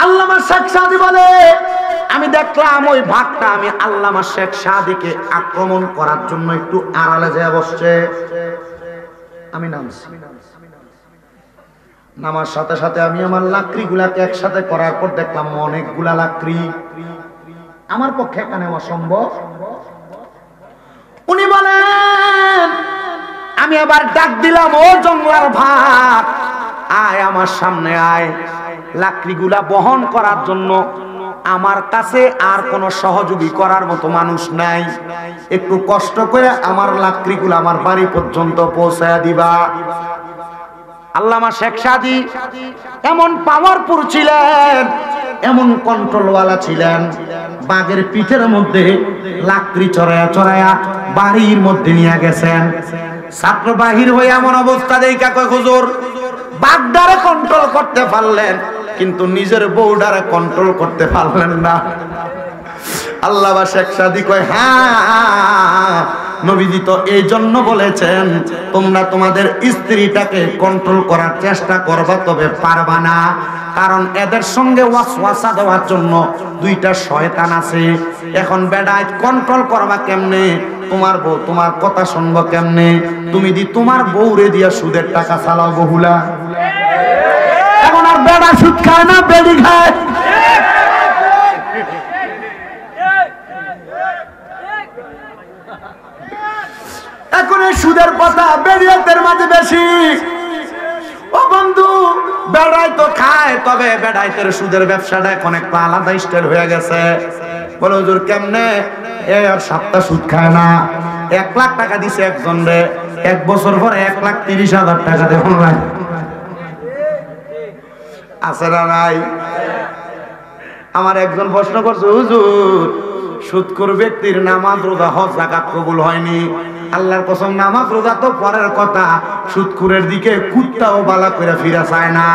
আল্লামা শেখ সাদি বলে, আমি দেখলাম ওই ভাগটা আমি আল্লামা শেখ সাদিকে আক্রমণ করার জন্য একটু আড়ালে যেয়ে বসছে। আমি নামছি, নামার সাথে সাথে আমি আমার লাকড়ি গুলাকে একসাথে করার পর দেখলাম অনেকগুলা লাকড়ি। আমার পক্ষে একা নেওয়া সম্ভব আমি আবার ডাক দিলাম, ও জঙ্গলার ভাগ, আয় আমার সামনে আয়। লাকড়িগুলা বহন করার জন্য আমার কাছে আর কোন সহযোগী করার মতো মানুষ নাই, একটু কষ্ট করে আমার লাকড়িগুলো আমার বাড়ি পর্যন্ত পৌঁছায় দিবা। আল্লামা শেখ সাদী এমন পাওয়ারফুল ছিলেন, এমন কন্ট্রোলওয়ালা ছিলেন, বাঘের পিঠের মধ্যে লাকড়ি চড়ায়া চড়ায়া বাড়ির মধ্যে নিয়ে গেছেন। ছাত্র বাহির হয়ে এমন অবস্থা দেখা কয়, হুজুর বাঘটারে কন্ট্রোল করতে পারলেন কিন্তু নিজের বউডারে কন্ট্রোল করতে পারলেন না। আল্লামা শেখ সাদী কয়, হ্যাঁ নবীজি তো এই জন্য বলেছেন তোমরা তোমাদের স্ত্রীটাকে কন্ট্রোল করার চেষ্টা করবা, তবে পারবা না, কারণ এদের সঙ্গে ওয়াসওয়াসা দেওয়ার জন্য দুইটা শয়তান আছে। এখন বেড়ায় কন্ট্রোল করবা কেমনে? তোমার বউ তোমার কথা শুনবো কেমনে? তুমি দি তোমার বউরে দিয়া সুদের টাকা চালাও বহুলা। এখন আর বেড়া সুদ খায় না, বেড়ি খায়। এখন এই সুদের কথা বেড়িয়াতের মাঝে বেশি। ও বন্ধু, বেড়াই তো খায়, তবে বেড়াইতের সুদের ব্যবসাটা এখন একটা আলাদা স্টাইল হয়ে গেছে। বলো হুজুর কেমনে? আর 7 টা সুদ খায় না। 1 লাখ টাকা দিছে একজন রে, 1 বছর পরে 1,30,000 টাকা দেখুন ভাই, আছে না নাই? আমার একজন প্রশ্ন করছে, হুজুর সুদখোর ব্যক্তির নামাজ রোজা হজ যাকাত কবুল হয়নি। আল্লাহর কসম, নামাজ রোজা তো পরের কথা, সুদখোরের দিকে কুত্তাও বালা করে ফিরা চায় না।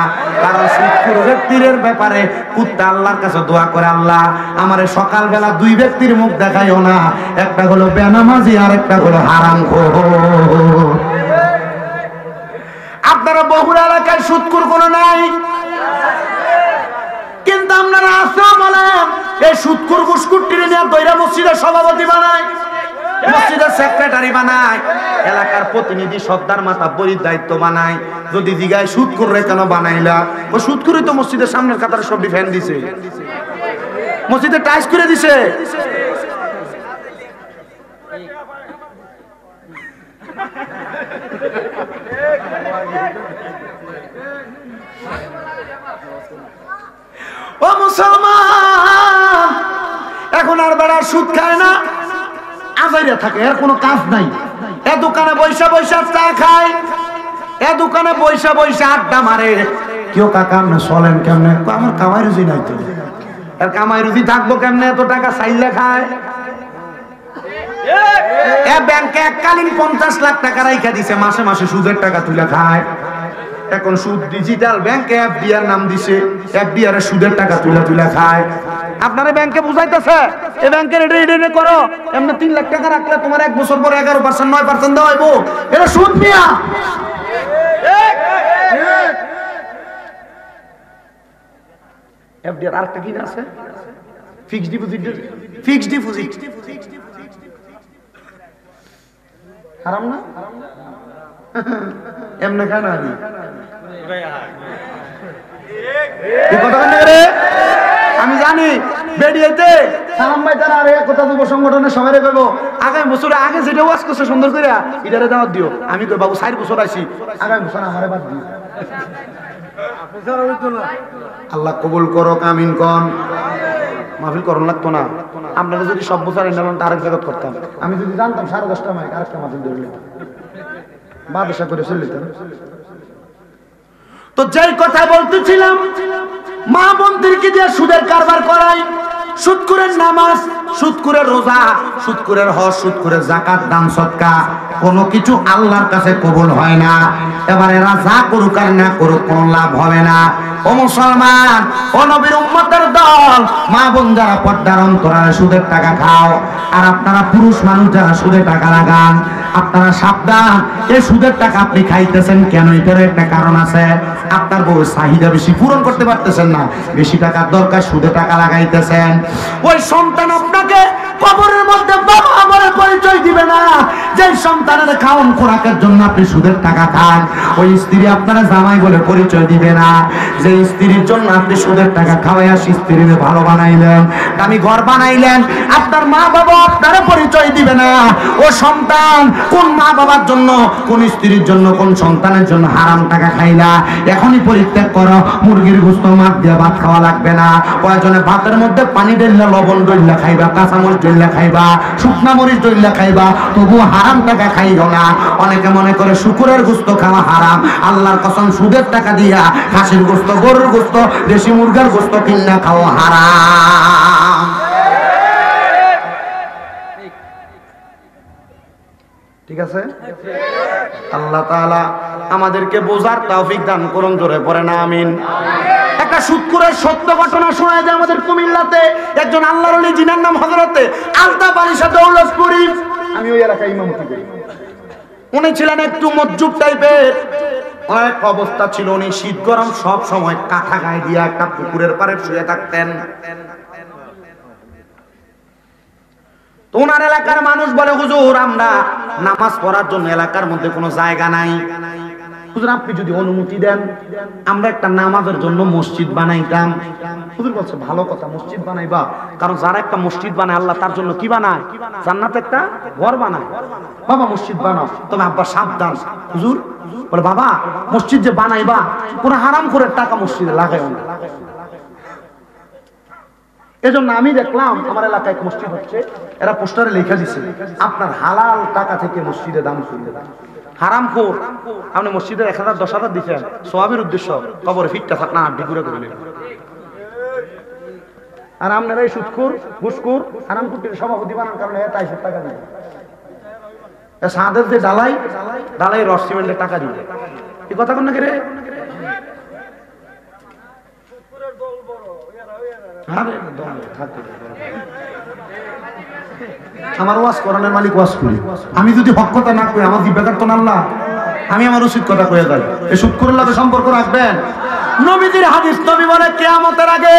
কারণ সুদখোর ব্যক্তির ব্যাপারে কুত্তা আল্লাহর কাছে দোয়া করে, আল্লাহ আমারে সকালবেলা 2 ব্যক্তির মুখ দেখাইও না, একটা হলো বেনামাজি আর একটা হলো হারামখোর। আপনারা বহুল এলাকায় সুদখোর কোনো নাই, কিন্তু আপনারা আসো বলেন এই সুদখোর ঘুষখোরটিরে নিয়ে দইরা মসজিদের সভাপতি বানায়, মসজিদের সেক্রেটারি বানায়, এলাকার প্রতিনিধি সর্দার মাথা বড়ির দায়িত্ব বানায়। যদি জিগায় সুদখোররে কেন বানাইলা? ও সুদখোরই তো মসজিদের সামনের কাতারে সবটি ফ্যান দিছে, মসজিদে টাইস করে দিছে। ও মুসলমান, এখন আর বেড়া সুদ খায় না, আজাইরা থাকে, এর কোনো কাজ নাই। এ দোকানে বৈশা বৈশা চা খায়, এ দোকানে বৈশা বৈশা আড্ডা মারে। কেউ কাকা আপনি চলেন কেমনে? আমার কামাই রুজি নাই তো। এর কামাই রুজি থাকবো কেমনে? এত টাকা চাইলে খায়। এ ব্যাংকে এককালীন 50 লাখ টাকা রাইখা দিছে, মাসে মাসে সুদের টাকা তুলে খায়। এখন সুদ ডিজিটাল ব্যাংকে এফডিআর নাম দিছে, এফডিআর এর সুদের টাকা তুলে তুলে খায়। আপনারা ব্যাংকে বুঝাইতেছে এই ব্যাংকের এটা করো, এমনি 3 লাখ টাকা রাখলে তোমার 1 বছর পর 11% 9% দেওয়া হইব। এটা সুদ মিয়া। এফডিআর আরেকটা কি আছে? Fixed deposit. ফিক্সড ডিপোজিট হারাম না? এমনি খায় না আমি আমি জানি বেরিয়েতে সালাম ভাই তারা আর কথা যুব সংগঠনের সবাই কইব আগামী বছরে আগে যেটা ওয়াজ করছে সুন্দর করে এটারে দাওয়াত দিও। আমি কই বাবু 4 বছর আইছি, আগামী বছর আমারে বাদ দিও। আল্লাহ কবুল করুক, আমিন কোন। মাহফিল করন লাগতো না, আপনারা যদি সব বছর এন্ডালন আরেক জায়গা করতাম। আমি যদি জানতাম 10:30 মাইক আরেকটা মাহফিল ধরলে বাদশা করে চলিতাম। তো যেই কথা বলতেছিলাম, মা বোনদেরকে দিয়ে সুদের কারবার করাই, সুদখোরের নামাজ, সুদখোরের রোজা, সুদখোরের হজ, সুদখোরের যাকাত, দান সদকা কোনো কিছু আল্লাহর কাছে কবুল হয় না। এবার এরা যা করুক আর না করুক কোনো লাভ হবে না। ও মুসলমান, ও নবীর উম্মতের দল, মা বোন যারা পর্দার অন্তরালে সুদের টাকা খাও, আর আপনারা পুরুষ মানুষ যারা সুদের টাকা লাগান, আপনারা সাবধান। এই সুদের টাকা আপনি খাইতেছেন কেন? এটার একটা কারণ আছে। আপনার বউ চাহিদা বেশি পূরণ করতে পারতেছেন না, বেশি টাকার দরকার, সুদে টাকা লাগাইতেছেন। ওই সন্তান আপনাকে কবরের মধ্যে বাবা বলে পরিচয় পরিচয় দিবে না। যে সন্তানের খাওন খোরাকের জন্য আপনি সুদের টাকা খান, ওই স্ত্রী আপনারা জামাই বলে পরিচয় দিবে না। যে স্ত্রীর জন্য আপনি সুদের টাকা খাওয়াইয়া স্ত্রীর ভালো বানাইলেন, দামি ঘর বানাইলেন, আপনার মা বাবা আপনারা পরিচয় দিবে না। ও সন্তান, কোন মা বাবার জন্য, কোন স্ত্রীর জন্য, কোন সন্তানের জন্য হারাম টাকা খাইলা? এখনই পরিত্যাগ করো। মুরগির গোশত মাছ দিয়ে ভাত খাওয়া লাগবে না। প্রয়োজনে ভাতের মধ্যে পানি ঢেললে লবণ ঢেললে খাইবা, কাঁচামরিচ ঢেললে খাইবা, শুকনা মরিচ ঢেললে খাইবা, তবু হারাম টাকা খাইও না। অনেকে মনে করে শুকুরের গোশত খাওয়া হারাম। আল্লাহর কসম, সুদের টাকা দিয়া খাসির গোশত, গরুর গোশত, দেশি মুরগার গোশত কিনা খাওয়া হারাম। ঠিক আছে? আল্লাহ তাআলা আমাদেরকে বোঝার তৌফিক দান করুন, জোরে পড়েন আমিন। একটা সুদখোরের সত্য ঘটনা শোনা যায় আমাদের কুমিল্লাতে। একজন আল্লাহর ওলি, জিনার নাম হযরতে আলতাফ আলী শাহ দৌলতপুরি। আমি ওই এলাকায় ইমামতি করি। উনি ছিলেন একটু মজ্জুব টাইপের, অনেক অবস্থা ছিল। উনি শীত গরম সব সময় কাঁথা গায়ে দিয়ে একটা পুকুরের পাড়ে শুয়ে থাকতেন। তো ওনার এলাকার মানুষ বলে, হুজুর আমরা নামাজ পড়ার জন্য এলাকার মধ্যে কোনো জায়গা নাই, হুজুর আপনি যদি অনুমতি দেন আমরা একটা নামাজের জন্য মসজিদ বানাইতাম। হুজুর বলছে, ভালো কথা, মসজিদ বানাইবা? কারণ যারা একটা মসজিদ বানায় আল্লাহ তার জন্য কি বানায়? জান্নাতে একটা ঘর বানায়। বাবা মসজিদ বানাও, তবে আব্বা সাবধান। হুজুর বলে, বাবা মসজিদ যে বানাইবা কোনো হারাম করে টাকা মসজিদে লাগাইও না। এজন্য আমি দেখলাম আমার এলাকায় মসজিদ হচ্ছে, এরা পোস্টারে লেখা দিছে আপনার হালাল টাকা থেকে মসজিদে দান করবে। হারামখোর, আপনি মসজিদে 1000 10,000 দিচ্ছেন সওয়াবের উদ্দেশ্য, কবরে ফিটটা থাক না আড্ডি ঘুরে করলেন। আর আপনারা এই সুদখোর, ঘুষখোর, হারামখোরকে সভাপতি বানানোর কারণে তাই টাকা দিবে। সাদের যে ডালাই রস সিমেন্টের টাকা দিবে। এই কথা কোন না রে? আমার ওয়াজ করানোর মালিক ওয়াজ করি, আমি যদি হক কথা না কই আমার জিব্বা তো আল্লাহ, আমি আমার উচিত কথা কয়ে যাই। এই সুদখোরের সাথে সম্পর্ক রাখবেন। নবীজির হাদিস, নবী বলে কিয়ামতের আগে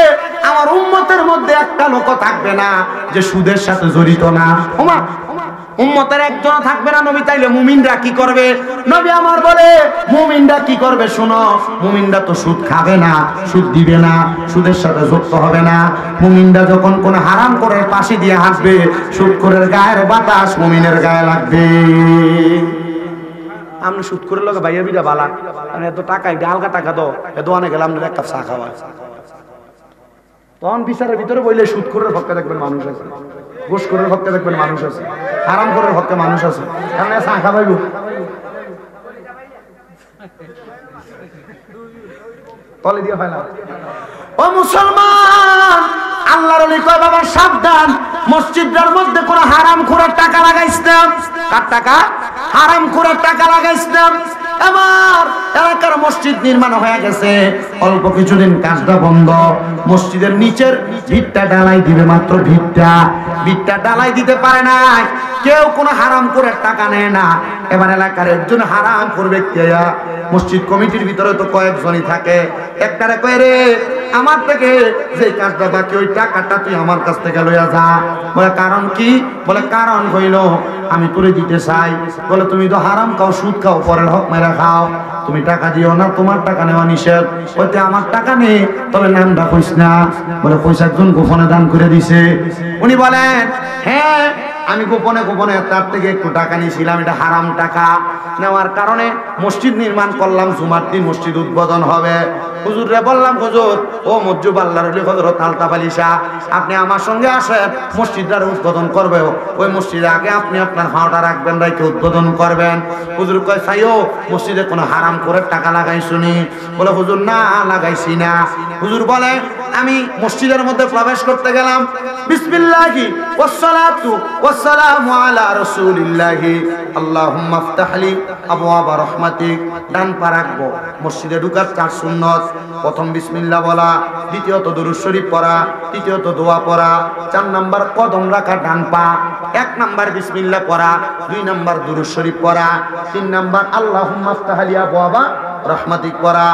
আমার উম্মতের মধ্যে একটা লোক থাকবে না যে সুদের সাথে জড়িত না। ওমা উম্মতের একজন থাকবে না। নবী তাইলে মুমিনরা কি করবে? নবী আমার বলে মুমিনরা কি করবে শোনো। মুমিনরা তো সুদ খাবে না, সুদ দিবে না, সুদের সাথে যুক্ত হবে না। মুমিনরা যখন কোন হারাম করে পাশে দিয়ে হাসবে, সুদখোরের গায়ের বাতাস মুমিনের গায়ে লাগবে। আপনি সুদখোরের লোক ভাইয়া বিটা বালা, আমি এত টাকা হালকা টাকা দাও, এত অনেক গেলাম এক কাপ চা খাওয়া। তখন বিচারের ভিতরে বললে সুদখোরের পক্ষে দেখবেন মানুষ আছে, ঘুষখোরের পক্ষে দেখবেন মানুষ আছে, হারামখোরের পক্ষে মানুষ আছে। কারণ চা খাবাইব তলে দিয়ে হয় না। ও মুসলমান, আল্লাহর ওলি কয় বাবা সাবধান, মসজিদের মধ্যে কোন হারামখোরের টাকা লাগাইস না। কার টাকা? হারামখোরের টাকা লাগাইস না। এবার এলাকার মসজিদ নির্মাণ হয়ে গেছে, অল্প কিছুদিন কাজটা বন্ধ। মসজিদের নিচের ভিতটা ঢালাই দিবে, মাত্র ভিতটা ঢালাই দিতে পারে না। কেউ কোনো হারামখোরের টাকা নেয় না। এবার এলাকার একজন হারামখোর ব্যক্তি মসজিদ কমিটির ভিতরে তো কয়েকজনই থাকে, একটারে কয় রে আমার থেকে যে কাজটা বাকি ওই টাকাটা তুই আমার কাছ থেকে লইয়া যা। বলে কারণ কি? বলে কারণ হইল আমি তোরে দিতে চাই। বলে তুমি তো হারাম খাও, সুদ খাও, পরের হক মেরা খাও, তুমি টাকা দিও না, তোমার টাকা নেওয়া নিষেধ। বলতে আমার টাকা নেই, তবে নামটা কইস না। বলে পয়সা একজন গোপনে দান করে দিছে। উনি বলেন হ্যাঁ আমি গোপনে তার থেকে একটু টাকা নিয়েছিলাম, এটা হারাম টাকা। নেওয়ার কারণে মসজিদ নির্মাণ করলাম, জুমার দিন মসজিদ উদ্বোধন হবে। হুজুরে বললাম, হুজুর ও মজ্জুব আল্লাহর ওলি হযরত আলতাফ আলী শাহ, আপনি আমার সঙ্গে আসেন, মসজিদটার উদ্বোধন করবে। ওই মসজিদে আগে আপনি আপনার ভাওটা রাখবেন, রাইকে উদ্বোধন করবেন। হুজুর কয় চাইও মসজিদে কোনো হারাম করে টাকা লাগাইছুনি? বলে হুজুর না লাগাইছি না। হুজুর বলে আমি মসজিদের মধ্যে প্রবেশ করতে গেলাম, বিসমিল্লাহি ওয়াসসালাতু ওয়াসসালামু আলা রাসূলিল্লাহি আল্লাহুম্মা ইফতাহলি আবওয়াবা রাহমাতিক। ডান পা রাখবো। মসজিদে ঢুকার 4 সুন্নত, প্রথম বিসমিল্লাহ বলা, দ্বিতীয়ত দুরূদ শরীফ পড়া, তৃতীয়ত দোয়া পড়া, 4 নাম্বার কদম রাখা ডান পা, 1 নাম্বার বিসমিল্লাহ পড়া, 2 নাম্বার দুরূদ শরীফ পড়া, 3 নাম্বার আল্লাহুম্মা ইফতাহলি আবওয়াবা রহমাতিক করা।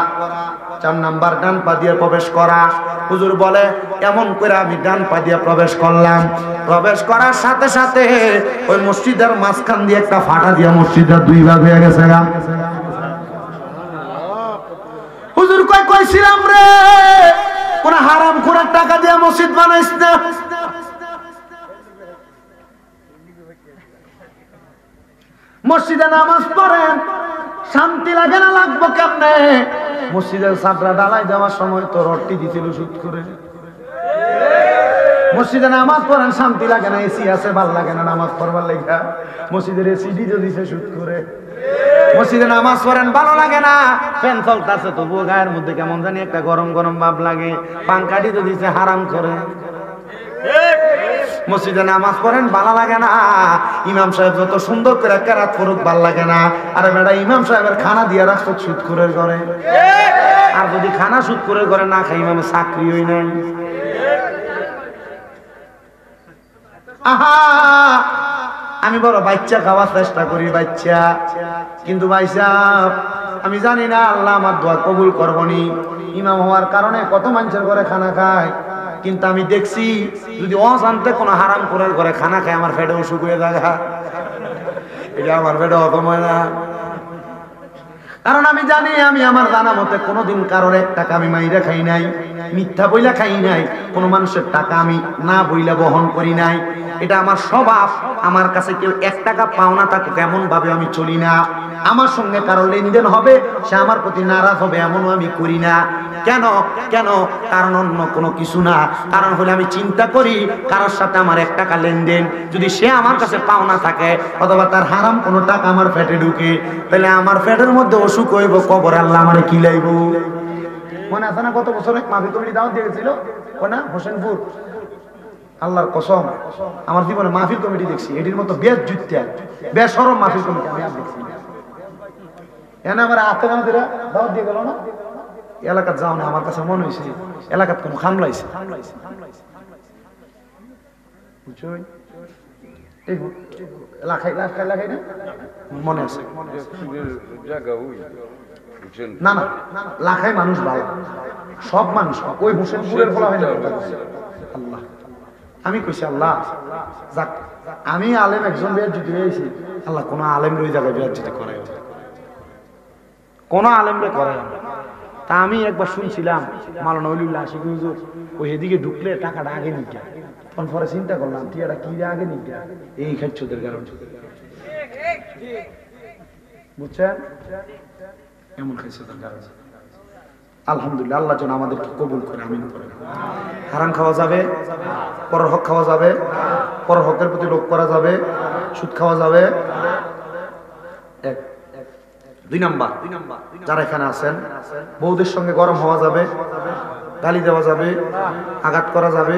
4 নাম্বার ডান পা দিয়ে প্রবেশ করা। হুজুর বলে এমন করে আমি ডান পা দিয়ে প্রবেশ করলাম, প্রবেশ করার সাথে সাথে ওই মসজিদের মাঝখান দিয়ে একটা ফাটা দিয়ে মসজিদটা 2 ভাগ হয়ে গেছে। হুজুর কইছিলাম রে কোন হারাম খোরের টাকা দিয়ে মসজিদ বানাইস না। মসজিদে নামাজ পড়েন শান্তি লাগে না, লাগবো কেমনে? মসজিদের ছাদরা ঢালাই দেওয়ার সময় তো রডটি দিছিল সুদ করে। মসজিদে নামাজ পড়েন শান্তি লাগে না, এসি আছে ভাল লাগে না নামাজ পড়বার লেখা, মসজিদের এসি দিছে সুদ করে। মসজিদে নামাজ পড়েন ভালো লাগে না, ফ্যান চলতেছে তবুও গায়ের মধ্যে কেমন জানি একটা গরম গরম ভাব লাগে, পাঙ্খাটি তো দিছে হারাম করে। মসজিদে নামাজ পড়েন ভালো লাগে না, ইমাম সাহেব যত সুন্দর করে কেরাত পড়ুক ভাল লাগে না। আরে বেটা ইমাম সাহেবের খানা দিয়ে রাখছো সুদ করে ঘরে, আর যদি খানা সুদ করে ঘরে না খাই ইমামের চাকরি হই নাই। আহা আমি বড় বাচ্চা খাওয়ার চেষ্টা করি বাচ্চা, কিন্তু ভাই সাহেব আমি জানি না আল্লাহ আমার দোয়া কবুল করবনি। ইমাম হওয়ার কারণে কত মানুষের ঘরে খানা খায়, কিন্তু আমি দেখছি যদি অশান্তে কোনো হারাম করে ঘরে খানা খায় আমার পেটে অসুখ হয়ে দেখা, এটা আমার পেটে অকময় না। কারণ আমি জানি আমি আমার জানা মতে কোনোদিন কারোর 1 টাকা আমি মাইরা খাই নাই, মিথ্যা বইলা খাই নাই, কোনো মানুষের টাকা আমি না বইলা বহন করি নাই। এটা আমার স্বভাব। আমার কাছে কেউ 1 টাকা পাওনা থাকুক এমন ভাবে আমি চলি না। আমার সঙ্গে কারো লেনদেন হবে সে আমার প্রতি নারাজ হবে এমনও আমি করি না। কেন কেন কারণ অন্য কোনো কিছু না, কারণ হলে আমি চিন্তা করি কারোর সাথে আমার 1 টাকা লেনদেন যদি সে আমার কাছে পাওনা থাকে অথবা তার হারাম কোনো টাকা আমার পেটে ঢুকে, তাহলে আমার পেটের মধ্যে অসুখ হইব, কবর আল্লাহ আমারে কি লাইব। মনে আছে না গত বছর মাহফিল কমিটি দাওয়াত দিয়েছিল না হোসেনপুর? আল্লাহর কসম আমার জীবনে মাহফিল কমিটি দেখছি এটির মতো বেশরম মাহফিল কমিটি আমি আর দেখছি। এনে আমার আত্মীয়রা দাওয়াত দিয়ে গেল না, এলাকাত যাও না, আমার কাছে মনে হয়েছে এলাকাত কোনো খামলাইছে। মনে আছে না? না লাখাই মানুষ ভালো, সব মানুষ ওই হোসেনপুরের বলা হয় না। আল্লাহ আমি কইছি আল্লাহ যাক আমি আলেম একজন বিয়ার যদি হয়েছি, আল্লাহ কোন আলেম ওই জায়গায় বিয়ার যদি করে, কোন আলেমরে করে। তা আমি একবার শুনছিলাম মাওলানা ওলিউল্লাহ আশিক হুজুর ওই এদিকে ঢুকলে টাকাটা আগে নিতে, তখন পরে চিন্তা করলাম টিয়াটা কি আগে নিতে, এই খাচ্ছদের কারণ বুঝছেন, এমন খাচ্ছদের কারণ। আলহামদুলিল্লাহ আল্লাহ যেন আমাদেরকে কবুল করে, আমিন করে। হারাম খাওয়া যাবে, পরের হক খাওয়া যাবে, পরের হকের প্রতি লোভ করা যাবে, সুদ খাওয়া যাবে। 2 নাম্বার যারা এখানে আছেন বউদের সঙ্গে গরম হওয়া যাবে, গালি দেওয়া যাবে, আঘাত করা যাবে,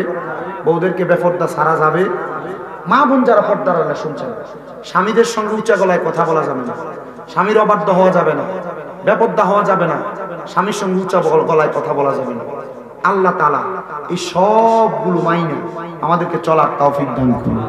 বউদেরকে বেপরদা ছাড়া যাবে। মা বোন যারা পর্দার আলে শুনছেন, স্বামীদের সঙ্গে উচ্চা গলায় কথা বলা যাবে না, স্বামীর অবাধ্য হওয়া যাবে না, বেপরদা হওয়া যাবে না, স্বামীর সঙ্গে উচ্চা গলায় কথা বলা যাবে না। আল্লাহ তাআলা এই সবগুলো মাইনে আমাদেরকে চলার তৌফিক দান করুন।